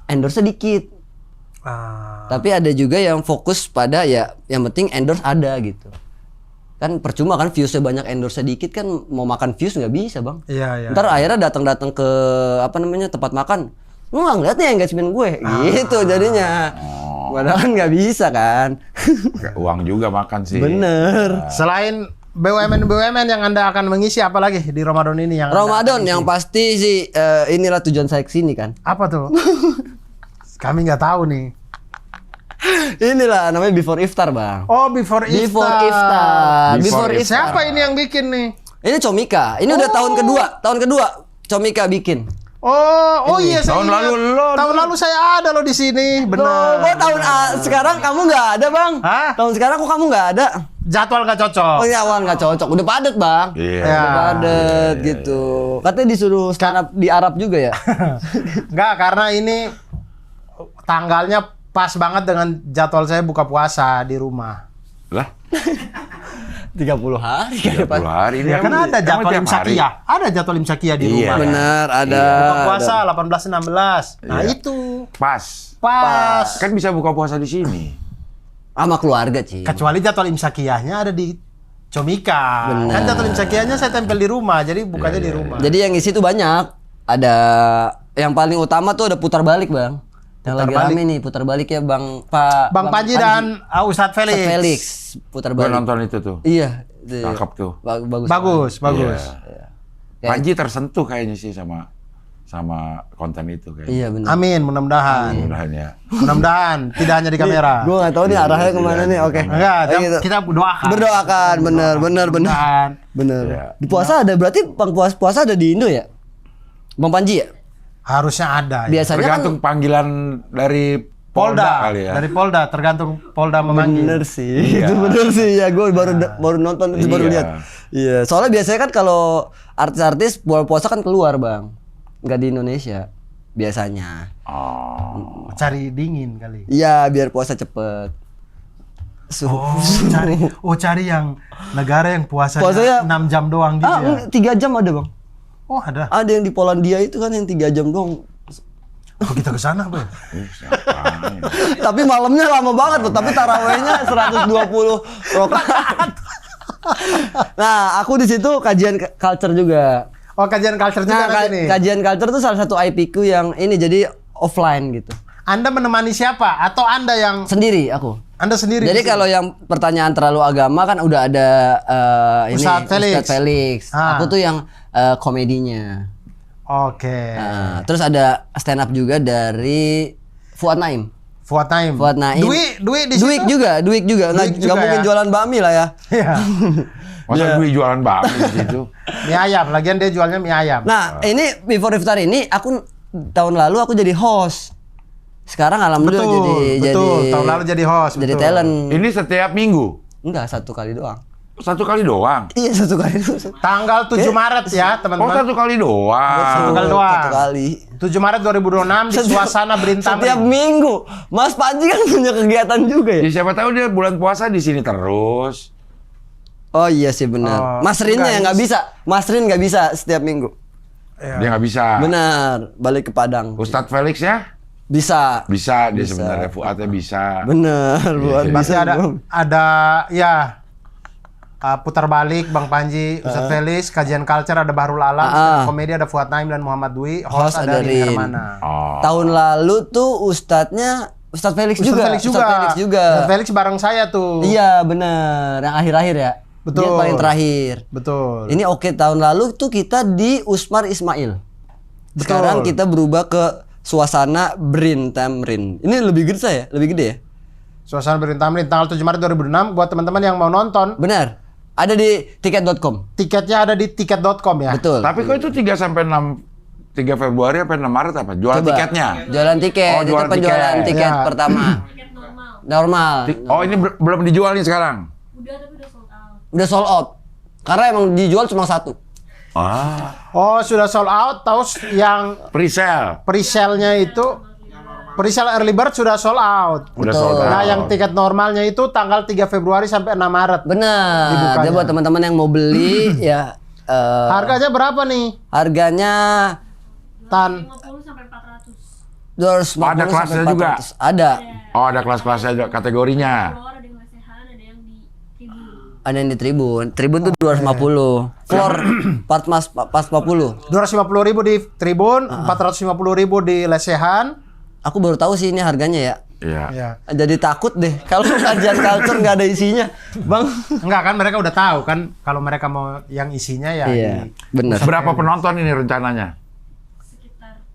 Endorse dikit. Tapi ada juga yang fokus pada ya yang penting endorse ada gitu. Kan percuma kan viewsnya banyak, endorse dikit kan mau makan views nggak bisa bang. Iya. Ntar akhirnya datang ke tempat makan, lu nggak ngeliat nih engagement gue, gitu jadinya. Padahal kan nggak bisa kan. Uang juga makan sih. Bener. Selain BUMN yang Anda akan mengisi apa lagi di Ramadan ini yang Anda Ramadan akan yang isi? pasti sih inilah tujuan saya kesini kan. Apa tuh? Kami nggak tahu nih. Inilah namanya Before Iftar bang. Oh, Before Iftar. Before Iftar. Siapa ini yang bikin nih? Ini Comika. Ini udah tahun kedua Comika bikin. Oh iya saya Tahun ingat. lalu lo. Tahun lalu saya ada lo di sini, benar. Kok tahun sekarang kamu nggak ada bang? Hah? Tahun sekarang kok kamu nggak ada? Jadwal nggak cocok. Oh iya awal nggak cocok, udah padet bang. Iya. Ya. Udah padet gitu. Katanya disuruh stand up di Arab juga ya? Enggak, karena ini tanggalnya pas banget dengan jadwal saya buka puasa di rumah. Lah, 30 hari 30 hari ini. Ya kan ada emang jadwal tiap hari? imsakiyah. Ada jadwal imsakiyah di Iya. rumah. Bener ada. Buka puasa 18 16. Nah, Iya. itu Pas. pas. Kan bisa buka puasa di sini. Sama keluarga Ci. Kecuali jadwal imsakiyahnya ada di Comika. Bener. Kan jadwal imsakiyahnya saya tempel di rumah, jadi bukanya di rumah. Jadi yang isi tuh banyak. Ada yang paling utama tuh ada putar balik bang. Yang lagi balik. rame nih putar balik ya Bang Bang Panji dan Ustadz Felix. Ustadz Felix putar Gue balik. nonton itu tuh. Iya. itu. Cakep tuh. Bagus. Bagus. Iya. Kayak- Panji tersentuh kayaknya sih sama konten itu kayaknya. Iya benar. Amin, mudah-mudahan. Mudah-mudahan ya. Mudah-mudahan tidak hanya di kamera. Gue nggak tahu nih arahnya kemana nih. Oke. Enggak, Gitu. kita berdoakan. Berdoakan, bener. Mudah-mudahan. Bener. Iya. Di puasa ada berarti Bang puasa ada di Indo ya? Bang Panji ya? Harusnya ada. Ya. Biasanya Tergantung panggilan dari Polda kali ya. Dari Polda, tergantung Polda memanggil. bener sih. Itu bener sih ya. Gue baru nonton itu baru Iya. lihat. Iya. Soalnya biasanya kan kalau artis-artis puasa kan keluar Bang, nggak di Indonesia biasanya. Oh. Cari dingin kali. Iya biar puasa cepet. Cari yang negara yang puasanya Puasanya- 6 jam doang gitu ya. 3 jam ada Bang. Oh, ada. Ada yang di Polandia itu kan yang 3 jam doang. Apa kita ke sana, Bang? Siapa? Tapi malamnya lama banget loh. Tapi tarawehnya 120 rakaat. Nah, aku di situ kajian culture juga. Oh, kajian culture juga Nah, nanti nih. kajian culture tuh salah satu IP ku yang ini jadi offline gitu. Anda menemani siapa? Atau Anda yang Sendiri aku. Anda sendiri? Jadi di sini? kalau yang pertanyaan terlalu agama kan udah ada ini Ustadz Felix. Ustadz Felix. Ah. Aku tuh yang komedinya. Oke. Nah, terus ada stand up juga dari Fuad Naim. Fuad Naim. Fuad Naim. Dwi di Duik situ? juga. Nggak juga mungkin ya? jualan bakmi lah ya. Iya. Masa gue jualan bakmi di situ? Mie ayam, lagian dia jualnya mie ayam. Nah, ini Before Iftar ini aku tahun lalu aku jadi host. Sekarang alhamdulillah Betul, jadi tahun lalu jadi host. jadi betul. talent. Ini setiap minggu? Enggak, 1 kali doang. 1 kali doang? Iya, 1 kali doang. Tanggal 7 Maret ya, Oh, teman-teman. 1 kali doang. Satu kali doang. 1 kali. 7 Maret 2026 di Suasana Berintamrin. Setiap minggu. Mas Panji kan punya kegiatan juga ya? Ya, siapa tahu dia bulan puasa di sini terus. Oh iya sih benar. Oh, Mas Rinnya yang nggak enggak, bisa. Mas Rin nggak bisa setiap minggu. Ya. Dia nggak bisa. Benar, balik ke Padang. Ustadz Felix ya? Bisa. Bisa dia Bisa. sebenarnya. Fuadnya bisa. Bener, buat Iya. Pasti bisa. ada ya putar balik Bang Panji, Ustadz Felis, kajian culture ada Bahrul Alam, komedi ada Fuad Naim dan Muhammad Dwi, host ada Rin Hermana. Oh. Tahun lalu tuh Ustadz Felix juga. Ustadz Felix juga. Ustadz Felix juga. Ustadz Felix bareng saya tuh. Iya bener, yang akhir-akhir ya. Betul. Dia paling terakhir. Betul. Ini oke, tahun lalu tuh kita di Usmar Ismail. Sekarang Betul. kita berubah ke Suasana Berintamrin. Ini lebih gede ya? Lebih gede ya? Suasana Berintamrin tanggal 7 Maret 2006 buat teman-teman yang mau nonton, Benar. Ada di tiket.com. tiketnya ada di tiket.com ya. Betul. Tapi kok itu 3 sampai 3 Februari apa 6 Maret apa? Jual Coba. tiketnya? Jualan tiket. Oh, Itu jualan penjualan tiket. tiket Ya. pertama. Normal. Oh, ini belum dijual nih sekarang? Udah tapi udah sold out. Udah sold out. Karena emang dijual cuma 1. Ah, Oh, sudah sold out. Terus yang pre-sale. pre-sale-nya itu pre-sale early bird sudah sold out. Udah Betul. sold out. Nah, yang tiket normalnya itu tanggal 3 Februari sampai 6 Maret. Benar. Dibukanya. Jadi buat teman-teman yang mau beli ya Harganya berapa nih? harganya Tan. 50 sampai 400. 250 Ada kelasnya sampai juga? 400. Ada. Oh, ada kelas-kelasnya juga, kategorinya. Floor ada yang lesehan, ada yang di tribun. Ada yang di tribun. Tribun tuh 250. Floor pas 40. 250.000 di tribun, 450.000 di lesehan. Aku baru tahu sih ini harganya ya. Iya. Ya. Jadi takut deh kalau kajian culture nggak ada isinya, Bang. Enggak kan mereka udah tahu kan kalau mereka mau yang isinya ya. Iya, benar. Berapa penonton ini rencananya? Sekitar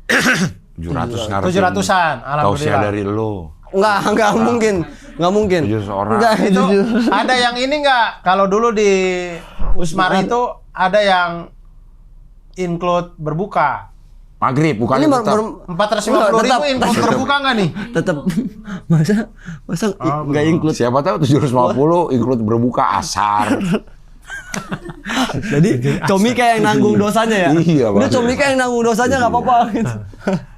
700-an. 700 ngarepin. 700-an, Tausiah alhamdulillah. dari lo. Nggak mungkin. Nggak mungkin. 700 orang. Nggak, Itu jujur. ada yang ini enggak? Kalau dulu di Usmar itu ada yang include berbuka. Maghrib, bukan Ini tetap. 450.000 Tetap. include berbuka enggak nih? Tetap masa nggak include. Siapa tahu 750 include berbuka asar. Jadi Comika yang nanggung dosanya ya. Iya, Udah Bang. Comika yang nanggung dosanya nggak apa-apa. Gitu.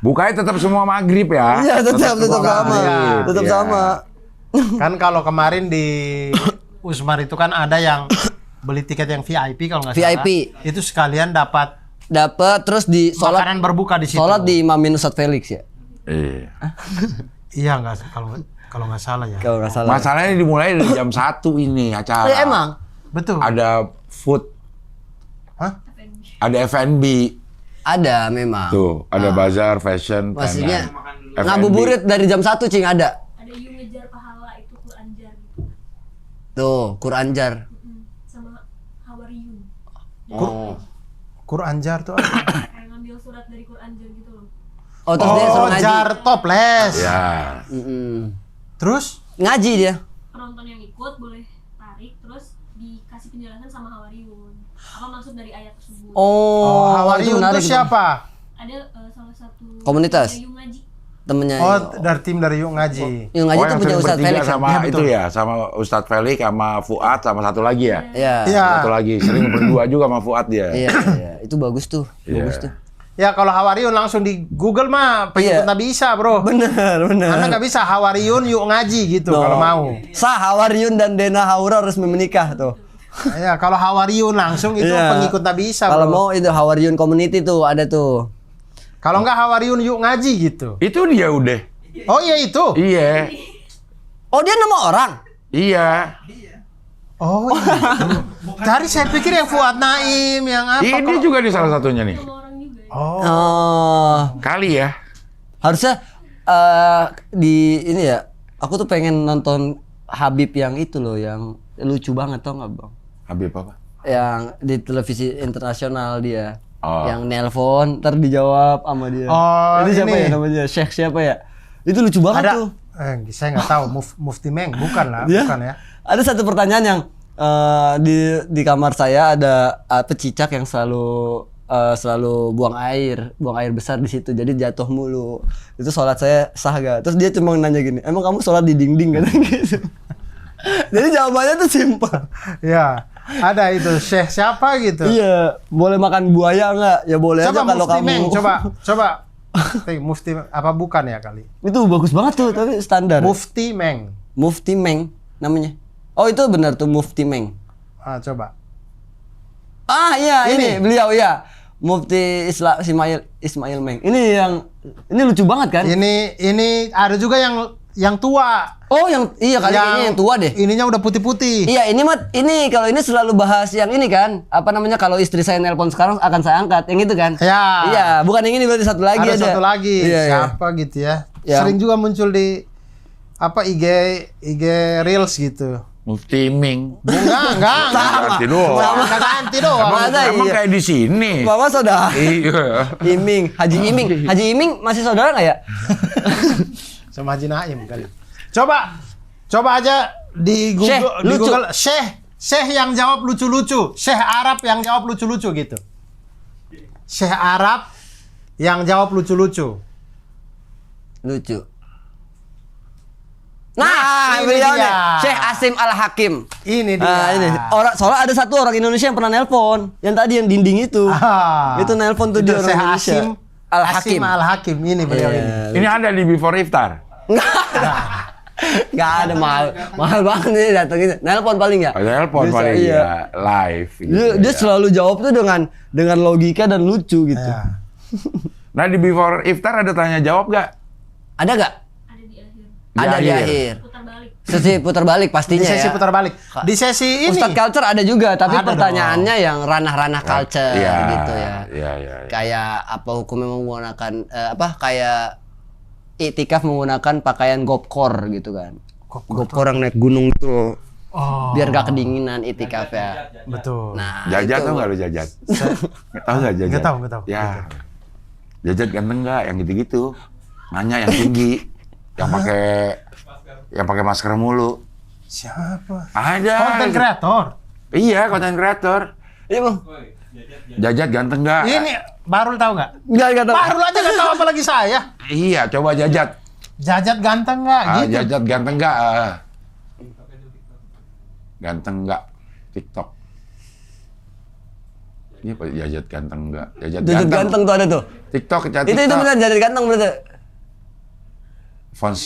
Bukanya tetap semua maghrib ya. Iya tetap buka sama. maghrib. Tetap Iya. sama. Kan kalau kemarin di Usmar itu kan ada yang beli tiket yang VIP kalau nggak salah. VIP. Itu sekalian dapat Dapat terus di sholat makanan berbuka di situ. sholat di Imamin Ustadz Felix ya. Iya. Iya nggak kalau nggak salah ya. Kalau nggak salah. Masalahnya dimulai dari jam 1 ini acara. Ya, emang Betul. Ada food, Hah? ada F&B. ada memang. Tuh, ada bazar, fashion, Maksudnya F&B. ngabuburit dari jam 1 Cing ada. Ada You Ngejar Pahala itu Quran Jar gitu. Tuh, Quran Jar. Sama Hawariyun. Oh. Quran jar tuh apa? Kayak ngambil surat dari Quran Jar gitu loh. Oh, terus dia Oh, suruh ngaji. jar toples. Ya. Mm-mm. Terus? Ngaji dia. Penonton yang ikut boleh tarik terus dikasih penjelasan sama Hawariyun. Apa maksud dari ayat tersebut? Oh, Hawariyun menarik itu siapa? Ada salah satu Komunitas? Ada You Ngaji. temennya. Oh, dari tim dari Yuk Ngaji. Yang ngaji Oh, tuh yang punya sering Ustadz bertiga Felix. sama Iya, itu betul. ya, sama Ustadz Felix, sama Fuad, sama satu lagi ya? Iya. Iya. Satu lagi, sering berdua juga sama Fuad dia. Iya, iya. Itu bagus tuh. Iya. Bagus tuh. Ya kalau Hawariyun langsung di Google mah pengikut Iya. Nabi Isa, Bro. Benar, benar. Anda nggak bisa Hawariyun Yuk Ngaji gitu kalau mau. Sah Hawariyun dan Dena Haura resmi menikah tuh. Ya, kalau Hawariyun langsung itu Iya. pengikut Nabi Isa, Kalau Bro. mau itu Hawariyun community tuh ada tuh. Kalau nggak Hawariyun Yuk Ngaji gitu. Itu dia udah. Oh iya itu. Iya. Oh, dia nama orang. Iya. Oh iya. Tadi saya pikir yang Fuad Naim yang apa? Ini kalau- juga nih salah satunya nih. Sama orang juga ya. Oh. Oh, Kali ya. harusnya di ini ya. Aku tuh pengen nonton Habib yang itu loh, yang lucu banget tau nggak bang? Habib apa? Yang di televisi internasional dia. Oh. Yang nelpon, ntar dijawab sama dia. Oh, itu siapa ini. ya namanya? Syekh siapa ya? Itu lucu banget Ada. tuh. Saya nggak tahu. Mufti Meng bukan lah, Dia- bukan ya. Ada satu pertanyaan yang di kamar saya ada pecicak yang selalu selalu buang air besar di situ, jadi jatuh mulu. Itu sholat saya sah gak? Terus dia cuma nanya gini, emang kamu sholat di dinding katanya gitu. Jadi jawabannya tuh simpel. Ya, ada itu Syekh siapa gitu. Iya, boleh makan buaya nggak? Ya boleh Coba aja kalau Mufti kamu. Meng, coba. Mufti apa bukan ya kali? Itu bagus banget tuh, tapi standar. Mufti Meng. Mufti Meng namanya. Oh itu benar tuh Mufti Meng. Ah, coba. Ah iya Ini. ini beliau ya. Mufti Ismail Meng. Ini lucu banget kan? Ini ada juga yang tua. Oh iya kali ini yang tua deh. Ininya udah putih-putih. Iya ini kalau ini selalu bahas yang ini kan, apa namanya, kalau istri saya nelpon sekarang akan saya angkat, yang itu kan? Ya. Iya, bukan yang ini, berarti satu lagi Ada ada. satu lagi. Iya, iya. Siapa gitu ya? Yang- Sering juga muncul di IG Reels gitu. Mufti Ming. Enggak. Ganti doang. Sama ganti doang. Masa Emang iya? kayak di sini. Mama saudara. Iya. Haji Iming masih saudara nggak ya? Sama Haji Naim kali. Coba aja di Syekh, Google, lucu. Syekh yang jawab lucu-lucu. Syekh Arab yang jawab lucu-lucu gitu. Syekh Arab yang jawab lucu-lucu. Lucu. Nah, ini beliau dia. nih, Syekh Asim Al-Hakim. Ini dia. Nah, ini soalnya ada satu orang Indonesia yang pernah nelpon, yang tadi yang dinding itu. Ah. Itu nelpon tuh Itu dia orang Syekh Indonesia. Asim Al-Hakim. Al-Hakim ini beliau ini. Ini ada di Before Iftar. Nggak ada, mahal banget nih datengin. Nelpon paling ya. Telepon Bisa, paling iya. ya live. Gitu, Dia ya. selalu jawab tuh dengan logika dan lucu gitu. Ya. Nah di Before Iftar ada tanya jawab gak? Ada nggak? Ada di akhir. Ada di akhir. akhir. Putar balik. Sesi putar balik Di pastinya sesi ya. putar balik. Di sesi ini. Ustadz Culture ada juga, tapi Ada pertanyaannya yang ranah-ranah culture Iya, gitu ya. Iya. Kayak apa hukumnya menggunakan kayak iktikaf menggunakan pakaian gopkor gitu kan. Gopkor yang naik gunung itu loh. Oh, Biar gak kedinginan iktikaf ya. betul. Nah, Jajat itu. tau gak lu Jajat? Tahu gak Jajat? Nggak tahu. Ya. Jajat ganteng gak? Yang gitu-gitu. Nanya yang tinggi. yang pakai masker mulu. Siapa? Ada. Konten kreator. Iya, konten kreator. Iya bang. Jajat ganteng gak? Ini baru tahu nggak? Nggak tahu. Baru aja nggak tahu apalagi saya. Iya, coba Jajat. Jajat ganteng nggak? Gitu. Jajat ganteng gak? Ganteng gak? TikTok. Ini apa Jajat ganteng gak? Jajat Ganteng tuh ada tuh. TikTok, Jajat Itu TikTok. benar jadi ganteng berarti. Fons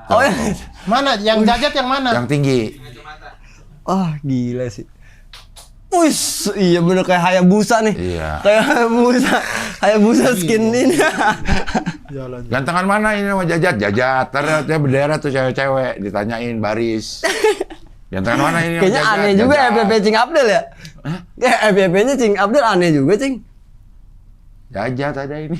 Oh ya. Mana? Yang jajat yang mana? yang tinggi. Oh gila sih. Wih, iya bener kayak Hayabusa nih. Iya. Kayak Hayabusa skin ini. Jalan. Gantengan mana ini sama Jajat? Jajat. Terus dia berderet tuh cewek-cewek ditanyain baris. Gantengan mana ini sama Kayaknya Jajat? aneh juga Jajat. FBP Cing Abdel ya. Kayak FBP-nya Cing Abdel aneh juga, Cing. Jajat ada ini.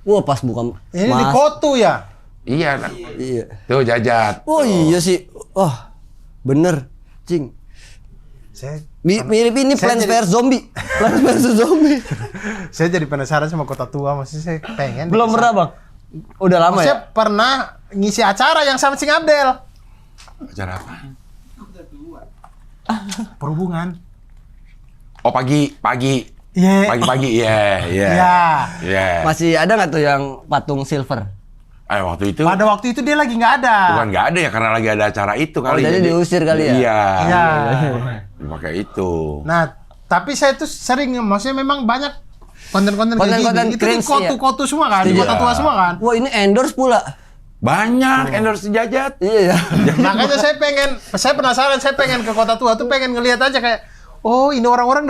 Wah, pas buka Ini di Kotu ya? Iya. Nah. Iya. Tuh Jajat. Oh iya sih. Wah, bener, Cing. Saya Mirip ini Saya Plants jadi- vs Zombie. Plants vs Zombie. saya jadi penasaran sama Kota Tua, maksudnya saya pengen. Belum pernah, Bang. Udah lama Saya ya? pernah ngisi acara yang sama Cing Abdel. Acara apa? Perhubungan. Oh pagi. Iya. Pagi-pagi. Iya. Iya. Iya. Masih ada nggak tuh yang patung silver? Waktu itu Pada waktu itu dia lagi nggak ada. bukan nggak ada ya karena lagi ada acara itu kali. jadi diusir kali ya? Iya. Iya. Dipakai itu. Nah, tapi saya tuh sering, maksudnya memang banyak konten-konten kayak Konten-konten gini. Itu di cringe, Kotu-Kotu semua kan, di Iya. Kota Tua semua kan. Wah, ini endorse pula. Banyak endorse Jajat. Iya ya. Makanya saya penasaran, saya pengen ke Kota Tua tuh pengen ngelihat aja kayak, oh ini orang-orang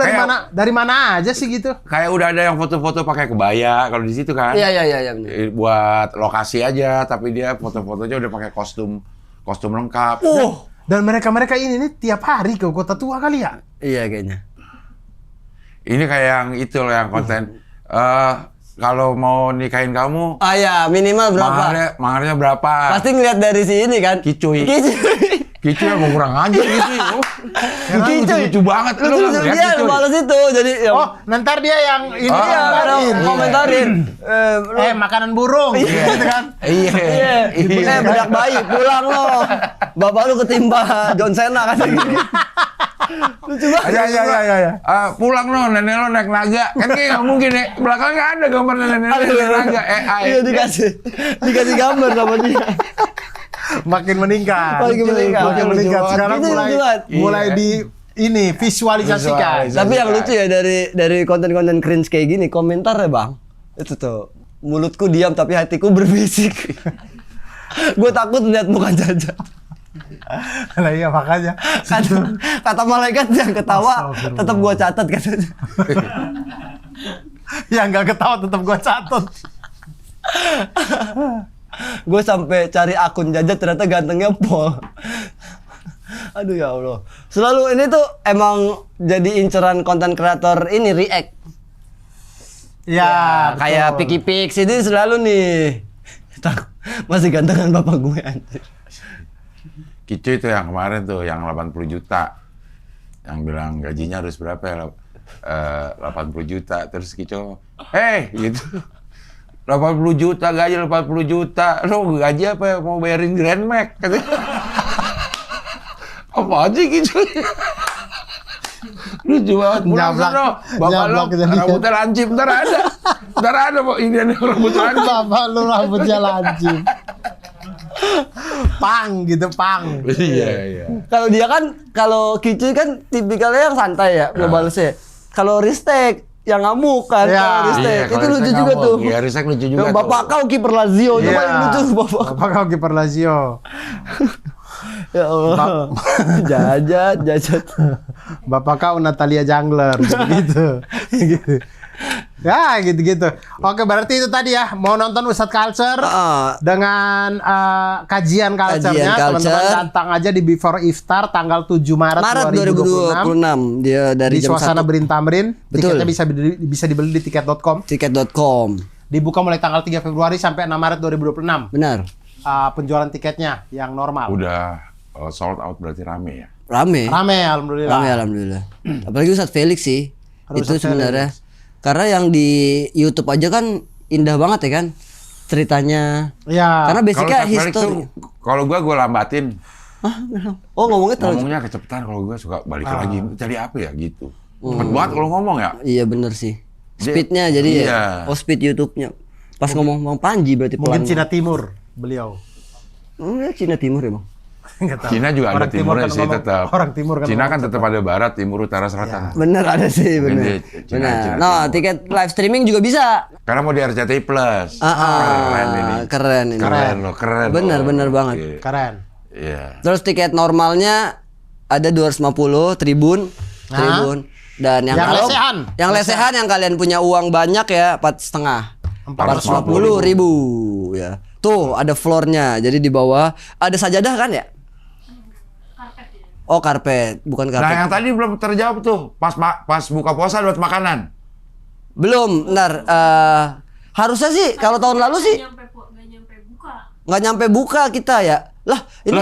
dari mana aja sih gitu. Kayak udah ada yang foto-foto pakai kebaya kalau di situ kan. Iya bener. Buat lokasi aja, tapi dia foto-fotonya udah pakai kostum lengkap. Dan mereka ini nih tiap hari ke Kota Tua kali ya. Iya kayaknya. Ini kayak yang itu loh yang konten. Kalau mau nikahin kamu, Ah ya, minimal berapa? maharnya berapa? Pasti ngeliat dari sini kan. Kicuy. Kicuy. Kicuy yang kurang aja Kicuy. Lucu banget. Lu Lucu nggak ngeliat dia Kicuy? balas itu. Jadi ya. Oh, nanti dia yang ini Oh, dia Ada komentarin. makanan burung gitu kan. Iya. Bedak bayi pulang lo. Bapak lu ketimpa John Cena kan. Lucu banget. Ya. Pulang no, nenek lo naik naga. Kan kayak nggak mungkin ya. Belakangnya nggak ada gambar nenek lo naik naga. Iya dikasih gambar sama dia. Makin meningkat. Makin meningkat. Sekarang Itu lucu banget. mulai di ini visualisasikan. Visualisasi. Tapi yang lucu ya dari konten-konten cringe kayak gini, komentarnya bang, itu tuh mulutku diam tapi hatiku berbisik. Gue takut lihat muka Jaja. Lah iya makanya. Kata malaikat yang ketawa tetap gue catat katanya. Yang nggak ketawa tetap gue catat. Gue sampai cari akun Jaja ternyata gantengnya Pol. Aduh ya Allah. Selalu ini tuh emang jadi inceran konten kreator ini react. Ya, Kayak Piki Pix ini selalu nih. Masih gantengan bapak gue anjir. Kicu itu yang kemarin tuh, yang 80 juta. Yang bilang gajinya harus berapa ya? 80 juta. Terus Kicu, gitu. 80 juta, gaji 80 juta. Lo gaji apa ya? Mau bayarin Grand Max? Katanya. Apa aja gitu. Lucu banget. Pulang sana, bapak lo rambutnya lancip. Ntar ada kok ini rambut lancip. Bapak lu rambutnya lancip. Pang gitu, pang. Iya. Kalau dia kan, kalau Kicu kan tipikalnya yang santai ya, balesnya. Kalau Ristek yang ngamuk kan, Ya. kalau Ristek Iya, itu kalau lucu Ristek juga ngamuk. tuh. Iya, Ristek lucu juga Yang tuh. bapak kau kiper Lazio, itu Iya. paling lucu bapak. Bapak kau kiper Lazio. Ya Allah. Jajat. Bapak kau Natalia Jungler gitu. Gitu. Ya gitu-gitu. Oke, berarti itu tadi ya, mau nonton Ustadz Culture dengan kajian culture-nya, Kajian culture. teman-teman datang aja di Before Iftar tanggal 7 Maret 2026 dia dari di jam suasana 1. Berin Tamrin. Betul. Tiketnya bisa dibeli di tiket.com. Tiket.com. Dibuka mulai tanggal 3 Februari sampai 6 Maret 2026. Benar. Penjualan tiketnya yang normal. Udah sold out berarti rame ya? Rame. Rame alhamdulillah. Rame alhamdulillah. Apalagi Ustadz Felix sih. Ustadz Itu sebenarnya. Karena yang di YouTube aja kan indah banget ya kan ceritanya. Iya. Karena basicnya Kalau Felix history. tuh, kalau gua lambatin. Oh ngomongnya terlalu. Ngomongnya kecepatan, kalau gua suka balik lagi. Jadi apa ya gitu. Cepet banget kalau ngomong ya. Iya bener sih. Dia- Speednya jadi iya. ya. Oh speed YouTube-nya. Pas ngomong Panji berarti Mungkin pelan. Cina Timur beliau. Cina Timur emang. Nggak tahu. Cina juga ada Orang Timur timurnya kan sih ngomong- tetap. Orang Timur kan Cina ngomong kan tetap ada barat, timur, utara, selatan. Bener ada sih bener. Cina Bener. No, Timur. tiket live streaming juga bisa. Karena mau di RCTI Plus. Keren ini. Keren ini. Keren loh, keren. Bener, loh. bener banget. Iya. Keren. Iya. Terus tiket normalnya ada 250 tribun. Dan yang Yang kalau- lesehan. Yang lesehan yang kalian punya uang banyak ya 4,5. 450.000 ya. Tuh ada floornya. Jadi di bawah ada sajadah kan ya? Karpet ya. Oh karpet, bukan Nah, karpet. yang tadi belum terjawab tuh. Pas buka puasa dapat makanan. Belum, benar. Harusnya sih kalau tahun lalu sih Nggak nyampe buka. nggak nyampe buka kita ya. Lah, ini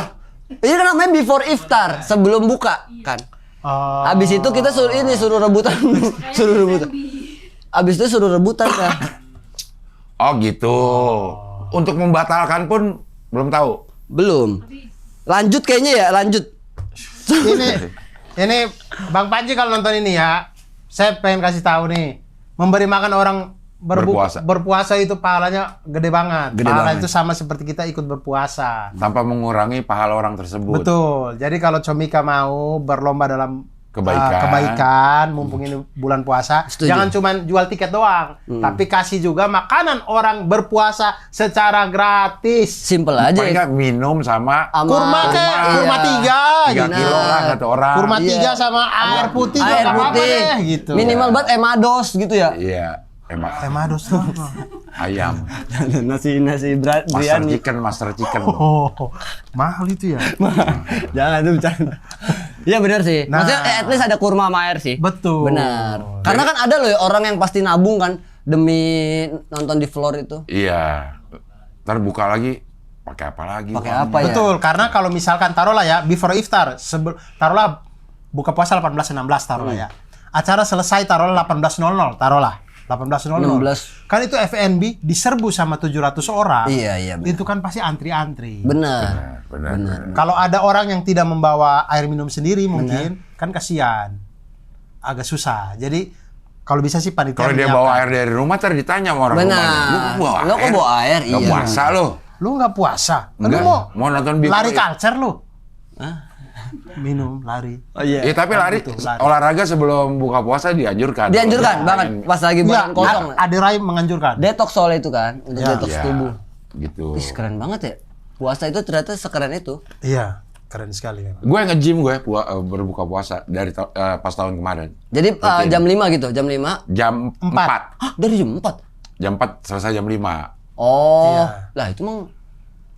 ini kan namanya before iftar, sebelum buka kan. Abis itu kita suruh rebutan, suruh rebutan. Abis itu suruh rebutan kan. Oh gitu. Untuk membatalkan pun belum tahu. Belum. Lanjut kayaknya ya, lanjut. Ini Bang Panji kalau nonton ini ya, saya pengen kasih tahu nih, memberi makan orang berpuasa itu pahalanya gede banget. Gede Pahala banget. itu sama seperti kita ikut berpuasa. Tanpa mengurangi pahala orang tersebut. Betul. Jadi kalau Comika mau berlomba dalam Kebaikan. mumpung ini bulan puasa, Setuju. jangan cuma jual tiket doang, tapi kasih juga makanan orang berpuasa secara gratis. Simple aja. Paling nggak minum sama Kurma kurma Iya. 3 3 gitu. kilo lah satu orang. Kurma Iya. 3 sama air putih juga Air nggak apa-apa putih deh gitu. Minimal banget emados gitu ya. Iya. Emang Emados tuh. ayam. nasi Master biryani. chicken. Oh, mahal itu ya. Jangan tuh bercanda. Iya benar sih. Nah. Maksudnya at least ada kurma sama air sih. Betul. Benar. Karena kan ada loh ya orang yang pasti nabung kan demi nonton di floor itu. Iya. Ntar buka lagi pakai apa lagi? Pakai uangnya? apa ya? Betul, karena kalau misalkan taruhlah ya before iftar, taruhlah buka puasa 18.16 taruhlah ya. Acara selesai taruhlah 18.00, taruhlah 18.00. 16. Kan itu FNB diserbu sama 700 orang. Iya, benar. Itu kan pasti antri-antri. Benar. Benar. Kalau ada orang yang tidak membawa air minum sendiri mungkin kan kasihan. Agak susah. Jadi kalau bisa sih panitia Kalau dia menyiapkan. bawa air dari rumah, ntar ditanya sama orang Benar. rumahnya. Lo kok bawa air? Nggak Iya. puasa lo. Lu nggak puasa? Lu Enggak. mau Nonton Big lari Boy. culture lu? Hah? Minum, lari. Oh iya. Iya, tapi lari, gitu, lari. olahraga sebelum buka puasa dianjurkan. Dianjurkan banget pas lagi Ya, bulan kosong. Ade Rai menganjurkan. Detox soalnya itu kan, untuk Ya. detox Iya, tubuh. gitu. Ih, keren banget ya. Puasa itu ternyata sekeren itu. Iya, keren sekali memang. Gue nge-gym berbuka puasa dari pas tahun kemarin. Jadi Rutin. jam 5 gitu, jam 5. Jam 4. Hah, dari jam 4? Jam 4 selesai jam 5. Oh, Iya. lah itu mah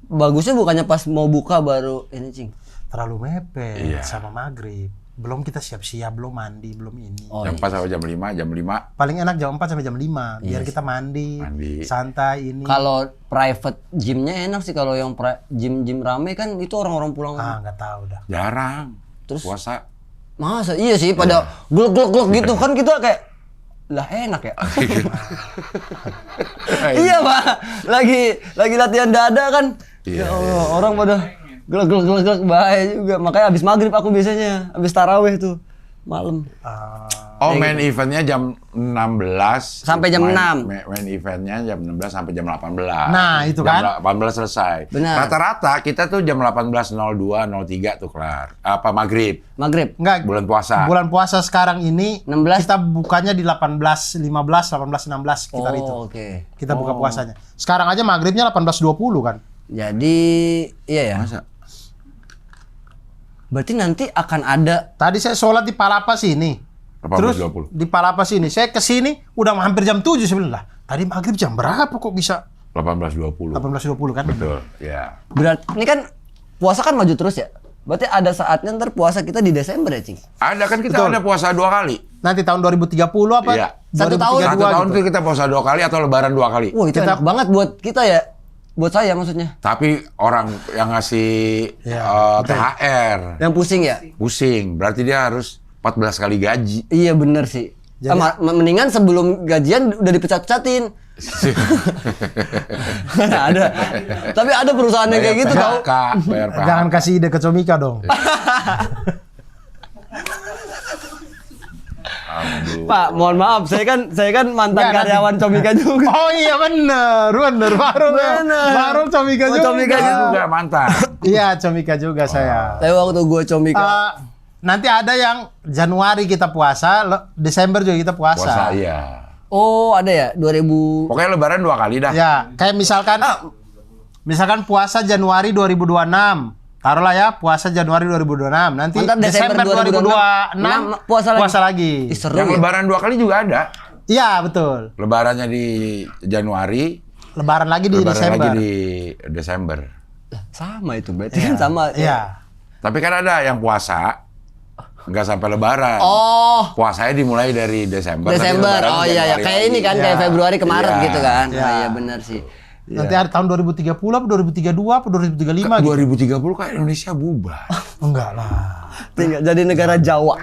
bagusnya bukannya pas mau buka baru ini, Cing. Terlalu mepet Iya. sama maghrib. Belum kita siap-siap, belum mandi, belum ini. Oh, Jam 4 sampai jam 5, jam 5 Paling enak jam 4 sampai jam 5 biar Iya kita mandi, Mandi. santai ini. Kalau private gymnya enak sih, kalau yang gym rame kan itu orang-orang pulang. Nggak tahu dah. jarang. Terus? Puasa. Masa iya sih pada glok gitu kan kita kayak lah enak ya. Iya Pak, lagi latihan dada kan. Iya, Ya Allah, orang pada glek bahaya juga. Makanya abis maghrib aku biasanya, abis taraweh tuh malam. Oh, main eventnya jam 16 Sampai jam 6. Main eventnya jam 16 sampai jam 18. Nah, itu jam kan. 18 selesai. Benar. Rata-rata kita tuh jam 18.02, 03 tuh kelar. Apa maghrib? Maghrib. Enggak. Bulan puasa. Bulan puasa sekarang ini 16. kita bukanya di 18.15, 18.16 sekitar itu. Oh, oke. Kita buka puasanya. Sekarang aja maghribnya 18.20 kan. Jadi iya ya. Masa? Berarti nanti akan ada. Tadi saya sholat di Palapas ini. Terus 18.20. di Palapas ini saya kesini udah hampir jam 7 sebenarnya. Lah, tadi maghrib jam berapa kok bisa 18.20. 18.20 kan? Betul, ya. Berarti ini kan puasa kan maju terus ya. Berarti ada saatnya ntar puasa kita di Desember ya, Cing? Ada kan kita Betul. ada puasa 2 kali. Tahun 2030 apa? Iya. 1 tahun. 2032 Satu tahun gitu. tuh kita puasa 2 kali atau lebaran 2 kali. Wah, itu Kita- enak banget buat kita ya. Buat saya maksudnya. Tapi orang yang ngasih Ya, betul. Yang THR pusing ya? pusing, berarti dia harus 14 kali gaji. Iya bener sih. Jadi- Mendingan sebelum gajian udah dipecat-pecatin. Ada. Tapi ada perusahaan yang kayak gitu tau. PHK, bayar PHK. Jangan kasih ide ke Comika dong. Aduh. Pak, mohon maaf, saya kan mantan Nggak, nanti. karyawan Comika juga. Oh iya bener. Baru Comika Oh, juga. Comika Saya juga mantan. Iya, Comika juga saya. Tapi waktu gue Comika, Nanti ada yang Januari kita puasa, Desember juga kita puasa. Puasa iya. oh ada ya 2000. Pokoknya lebaran 2 kali dah. Ya, kayak misalkan puasa Januari 2026. Taruhlah ya, puasa Januari 2026. Nanti Ntar Desember 2026 puasa lagi. Ih, lagi. seru Yang ya. lebaran 2 kali juga ada. Iya, betul. Lebarannya di Januari, Lebaran lagi di lebaran Desember. lagi di Desember. Sama itu berarti kan sama. Iya. Tapi kan ada yang puasa nggak sampai lebaran. Oh, Puasanya dimulai dari Desember. tapi Desember. lebaran Oh iya ya, Januari kayak lagi. ini kan Iya. kayak Februari ke Maret Iya. gitu kan. Iya. Oh, iya benar sih. Nanti ada tahun 2030 apa 2032 apa 2035 gitu. 2030 kan Indonesia bubar. Enggak lah. Tinggal jadi negara Jawa.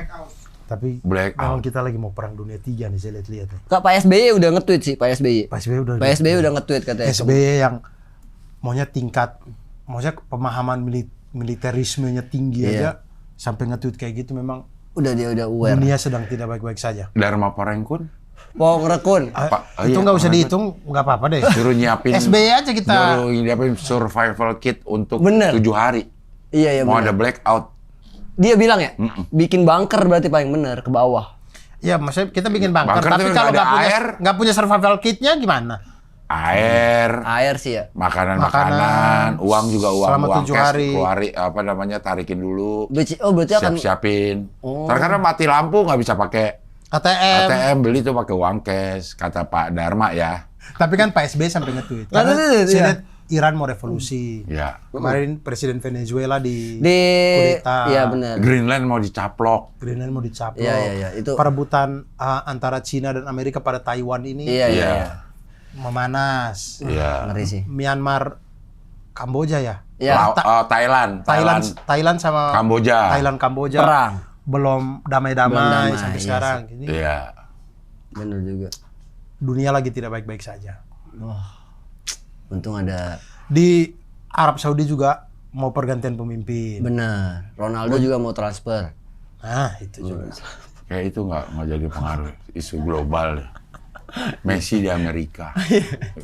Tapi Black memang out. kita lagi mau perang dunia 3 nih saya lihat-lihat nih. Kak Pak SBY udah nge-tweet sih, Pak SBY. Pak SBY udah Pak SBY udah nge-tweet katanya. SBY yang maunya pemahaman militerismenya tinggi Iya. aja sampai nge-tweet kayak gitu memang Udah dia udah aware. dunia sedang tidak baik-baik saja. Dharma Porengkun Pong rekun. Itu iya, nggak usah orang dihitung, nggak apa-apa deh. suruh nyiapin SBY aja kita. suruh nyiapin survival kit untuk Bener. 7 hari. Iya ya Mau benar. ada blackout. Dia bilang ya, bikin bunker berarti paling benar ke bawah. Ya maksudnya kita bikin bunker, Bunker tapi tuh kalau nggak ada air. nggak punya survival kitnya gimana? Air, sih ya. makanan, uang juga uang Selama 7 cash, hari. keluarin tarikin dulu, Berarti akan siapin. Oh. Ntar karena mati lampu nggak bisa pakai ATM. ATM, beli tuh pakai uang cash, kata Pak Dharma ya. Tapi kan Pak SBY sampai nge-tweet. Nah, Karena iya. saya lihat Iran mau revolusi. Ya. Kemarin Presiden Venezuela di kudeta. iya benar. Greenland mau dicaplok. Greenland mau dicaplok. Iya, itu. Perebutan antara Cina dan Amerika pada Taiwan ini Iya. memanas. Iya. Ngeri sih. Myanmar, Kamboja ya? Iya. Thailand sama Kamboja. Kamboja. Perang. Belum damai-damai Belum damai, sampai iya sekarang. Ini Iya. Benar juga. dunia lagi tidak baik-baik saja. Untung ada. Di Arab Saudi juga mau pergantian pemimpin. Benar. Ronaldo juga mau transfer. Nah, itu juga. Kayak itu nggak jadi pengaruh isu global. Messi di Amerika.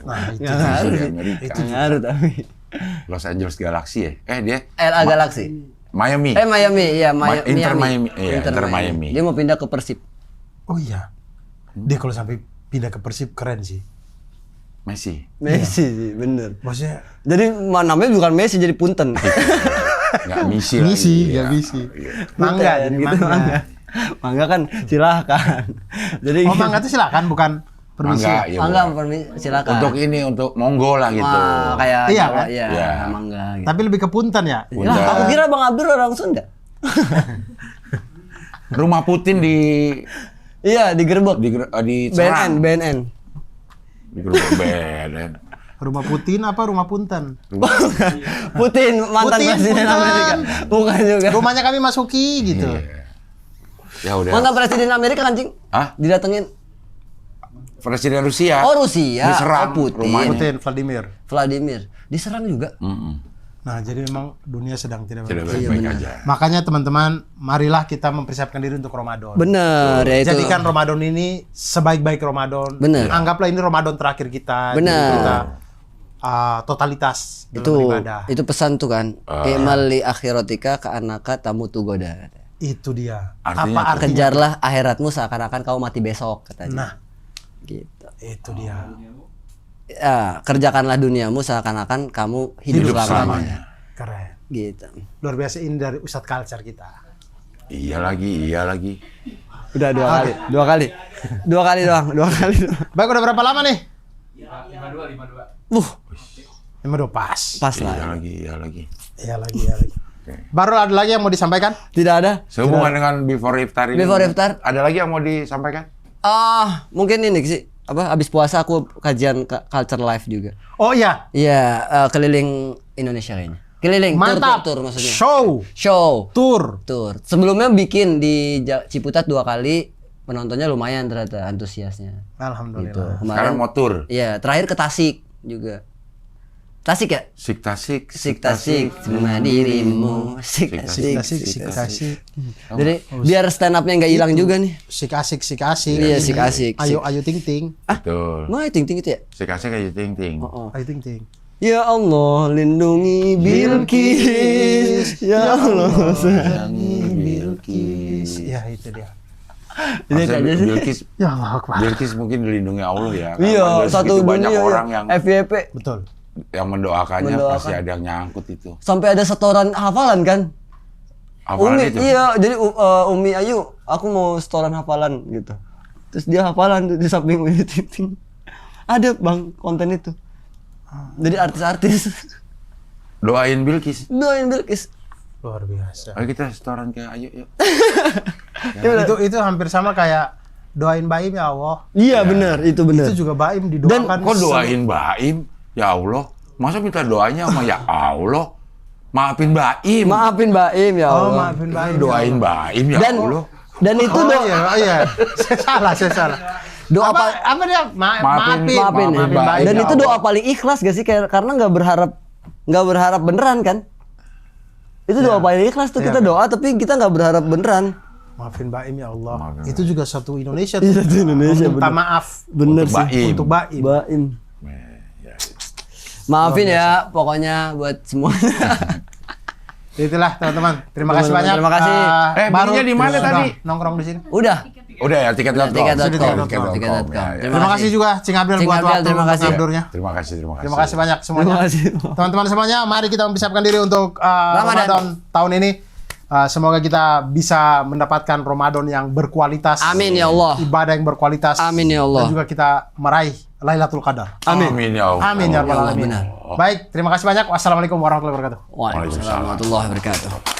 Nah, itu. Messi di Amerika. Ngaruh tapi. Los Angeles Galaxy ya? Dia LA Galaxy. Miami. Miami, iya Inter Miami. Iya, Inter Miami. Dia mau pindah ke Persib. Oh iya. Dia kalau sampai pindah ke Persib keren sih. Messi. Messi sih, bener. Maksudnya Jadi namanya bukan Messi, jadi Punten. Nggak misi misi, lagi. nggak Iya. misi. Iya. Mangga jadi mangga. Mangga. Mangga kan silahkan. Jadi Oh, mangga itu silakan, bukan permisi. Mangga, iya. Mangga bukan. silakan. Untuk monggo lah gitu. Kayak Iya, Jawa, kan? iya, Iya. mangga gitu. Tapi lebih ke punten ya. Punten. Lah, aku kira Bang Abdul orang Sunda. Rumah Putin di Iya, digerebek. di Serang. BNN. Di Gerbek BNN. Rumah Putin apa rumah punten? Putin, mantan Putin, presiden bukan. Amerika. Bukan juga. Rumahnya kami masuki gitu. Iya. Ya udah. Mantan presiden Amerika kan, Cing? Hah? Didatengin. Presiden Rusia. Oh, Rusia. Diserang Oh, Putin. rumahnya. Putin, Vladimir. Vladimir. Diserang juga. Nah, jadi memang dunia sedang tidak Tidak baik. baik-baik aja. Makanya teman-teman, marilah kita mempersiapkan diri untuk Ramadan. Bener, ya itu. Jadikan Ramadan ini sebaik-baik Ramadan. Bener. Anggaplah ini Ramadan terakhir kita. Jadi Bener. Kita totalitas dalam itu beribadah. itu pesan tuh kan. Imal li akhiratika ka anaka tamutu goda. Itu dia. Artinya Apa artinya? Kejarlah akhiratmu seakan-akan kau mati besok katanya. Nah, Gitu. itu dia. Ya, kerjakanlah duniamu seakan-akan kamu hidup selamanya. Keren. Gitu. Luar biasa ini dari Ustadz Culture kita. Iya lagi. Udah dua kali doang. Baik, udah berapa lama nih? 52. 52 pas. Pas Iya lah. lagi. Iya lagi. Baru ada lagi yang mau disampaikan? Tidak ada. Sehubungan dengan before iftar ini. Before iftar. Ada lagi yang mau disampaikan? Mungkin ini sih apa habis puasa aku kajian culture live juga. Oh iya, Iya, keliling Indonesia kayaknya. Keliling mantap. tur maksudnya. Show, Tur. tour. Sebelumnya bikin di Ciputat 2 kali, penontonnya lumayan ternyata antusiasnya. Alhamdulillah. Gitu. Sekarang mau tur. Iya, terakhir ke Tasik juga. Tasik ya? Sik tasik. Cuma dirimu. Sik Sik tasik. asik. Jadi biar stand up-nya nggak hilang juga nih. Sik asik. Iya, sik asik. Ayo ting ting. Betul. Mau ting-ting itu ya? Sik asik kayak ting. Oh. Ayo ting ting. Ya Allah, lindungi Bilqis. Ya Allah, sayangi Bilqis. Ya itu dia. Ini aja sih. Bilqis, Ya Allah Akbar. Bilqis mungkin dilindungi Allah ya. Iya, Karena satu segitu banyak dunia orang ya. yang FYP. Betul. mendoakannya Mendoakan. pasti ada yang nyangkut itu. Sampai ada setoran hafalan kan? Hafalan Umi, itu. iya, jadi Umi Ayu, aku mau setoran hafalan gitu. Terus dia hafalan di samping Umi Ting. Ada bang konten itu. Jadi artis-artis Doain Bilqis. doain Bilqis. Luar biasa. Ayo kita setoran ke Ayu yuk. Itu hampir sama kayak doain Baim ya Allah. Iya benar, itu benar. Itu juga Baim didoakan. Kok doain Baim? Ya Allah. Masa minta doanya sama ya Allah? Maafin Baim. Maafin Baim ya Oh, Allah. maafin Baim. Doain Baim ya Dan Allah. dan itu Oh doa iya. Saya salah. Doa apa dia? Maafin maafin ya. Baim. Dan ya itu Allah. doa paling ikhlas gak sih? Karena nggak berharap beneran kan? Itu doa paling ikhlas tuh, kita doa tapi kita nggak berharap beneran. Maafin Baim ya Allah. Maafin Itu juga satu Indonesia Iya, satu Indonesia, Minta bener. maaf. Bener Untuk sih. Baim. Untuk Baim. Baim. Maafin ya pokoknya buat semuanya. Itulah teman-teman. Terima kasih banyak. Terima kasih. belinya di mana sudah tadi? Nongkrong di sini. Udah. Udah ya tiket.com. Tiket.com. Ya, ya. Terima kasih juga Cing Abdul Cing buat Abdul, waktu terima untuk kasih. ngabdurnya. Terima kasih. Terima kasih banyak semuanya. Terima kasih. Teman-teman semuanya, mari kita mempersiapkan diri untuk Ramadan. Ramadan tahun ini. Semoga kita bisa mendapatkan Ramadan yang berkualitas. Amin ya Allah. Ibadah yang berkualitas. Amin ya Allah. Dan juga kita meraih Lailatul Qadar. Amin ya Allah. Amin ya rabbal Allah, alamin. benar. Baik, terima kasih banyak. Wassalamualaikum warahmatullahi wabarakatuh. Waalaikumsalam warahmatullahi wabarakatuh.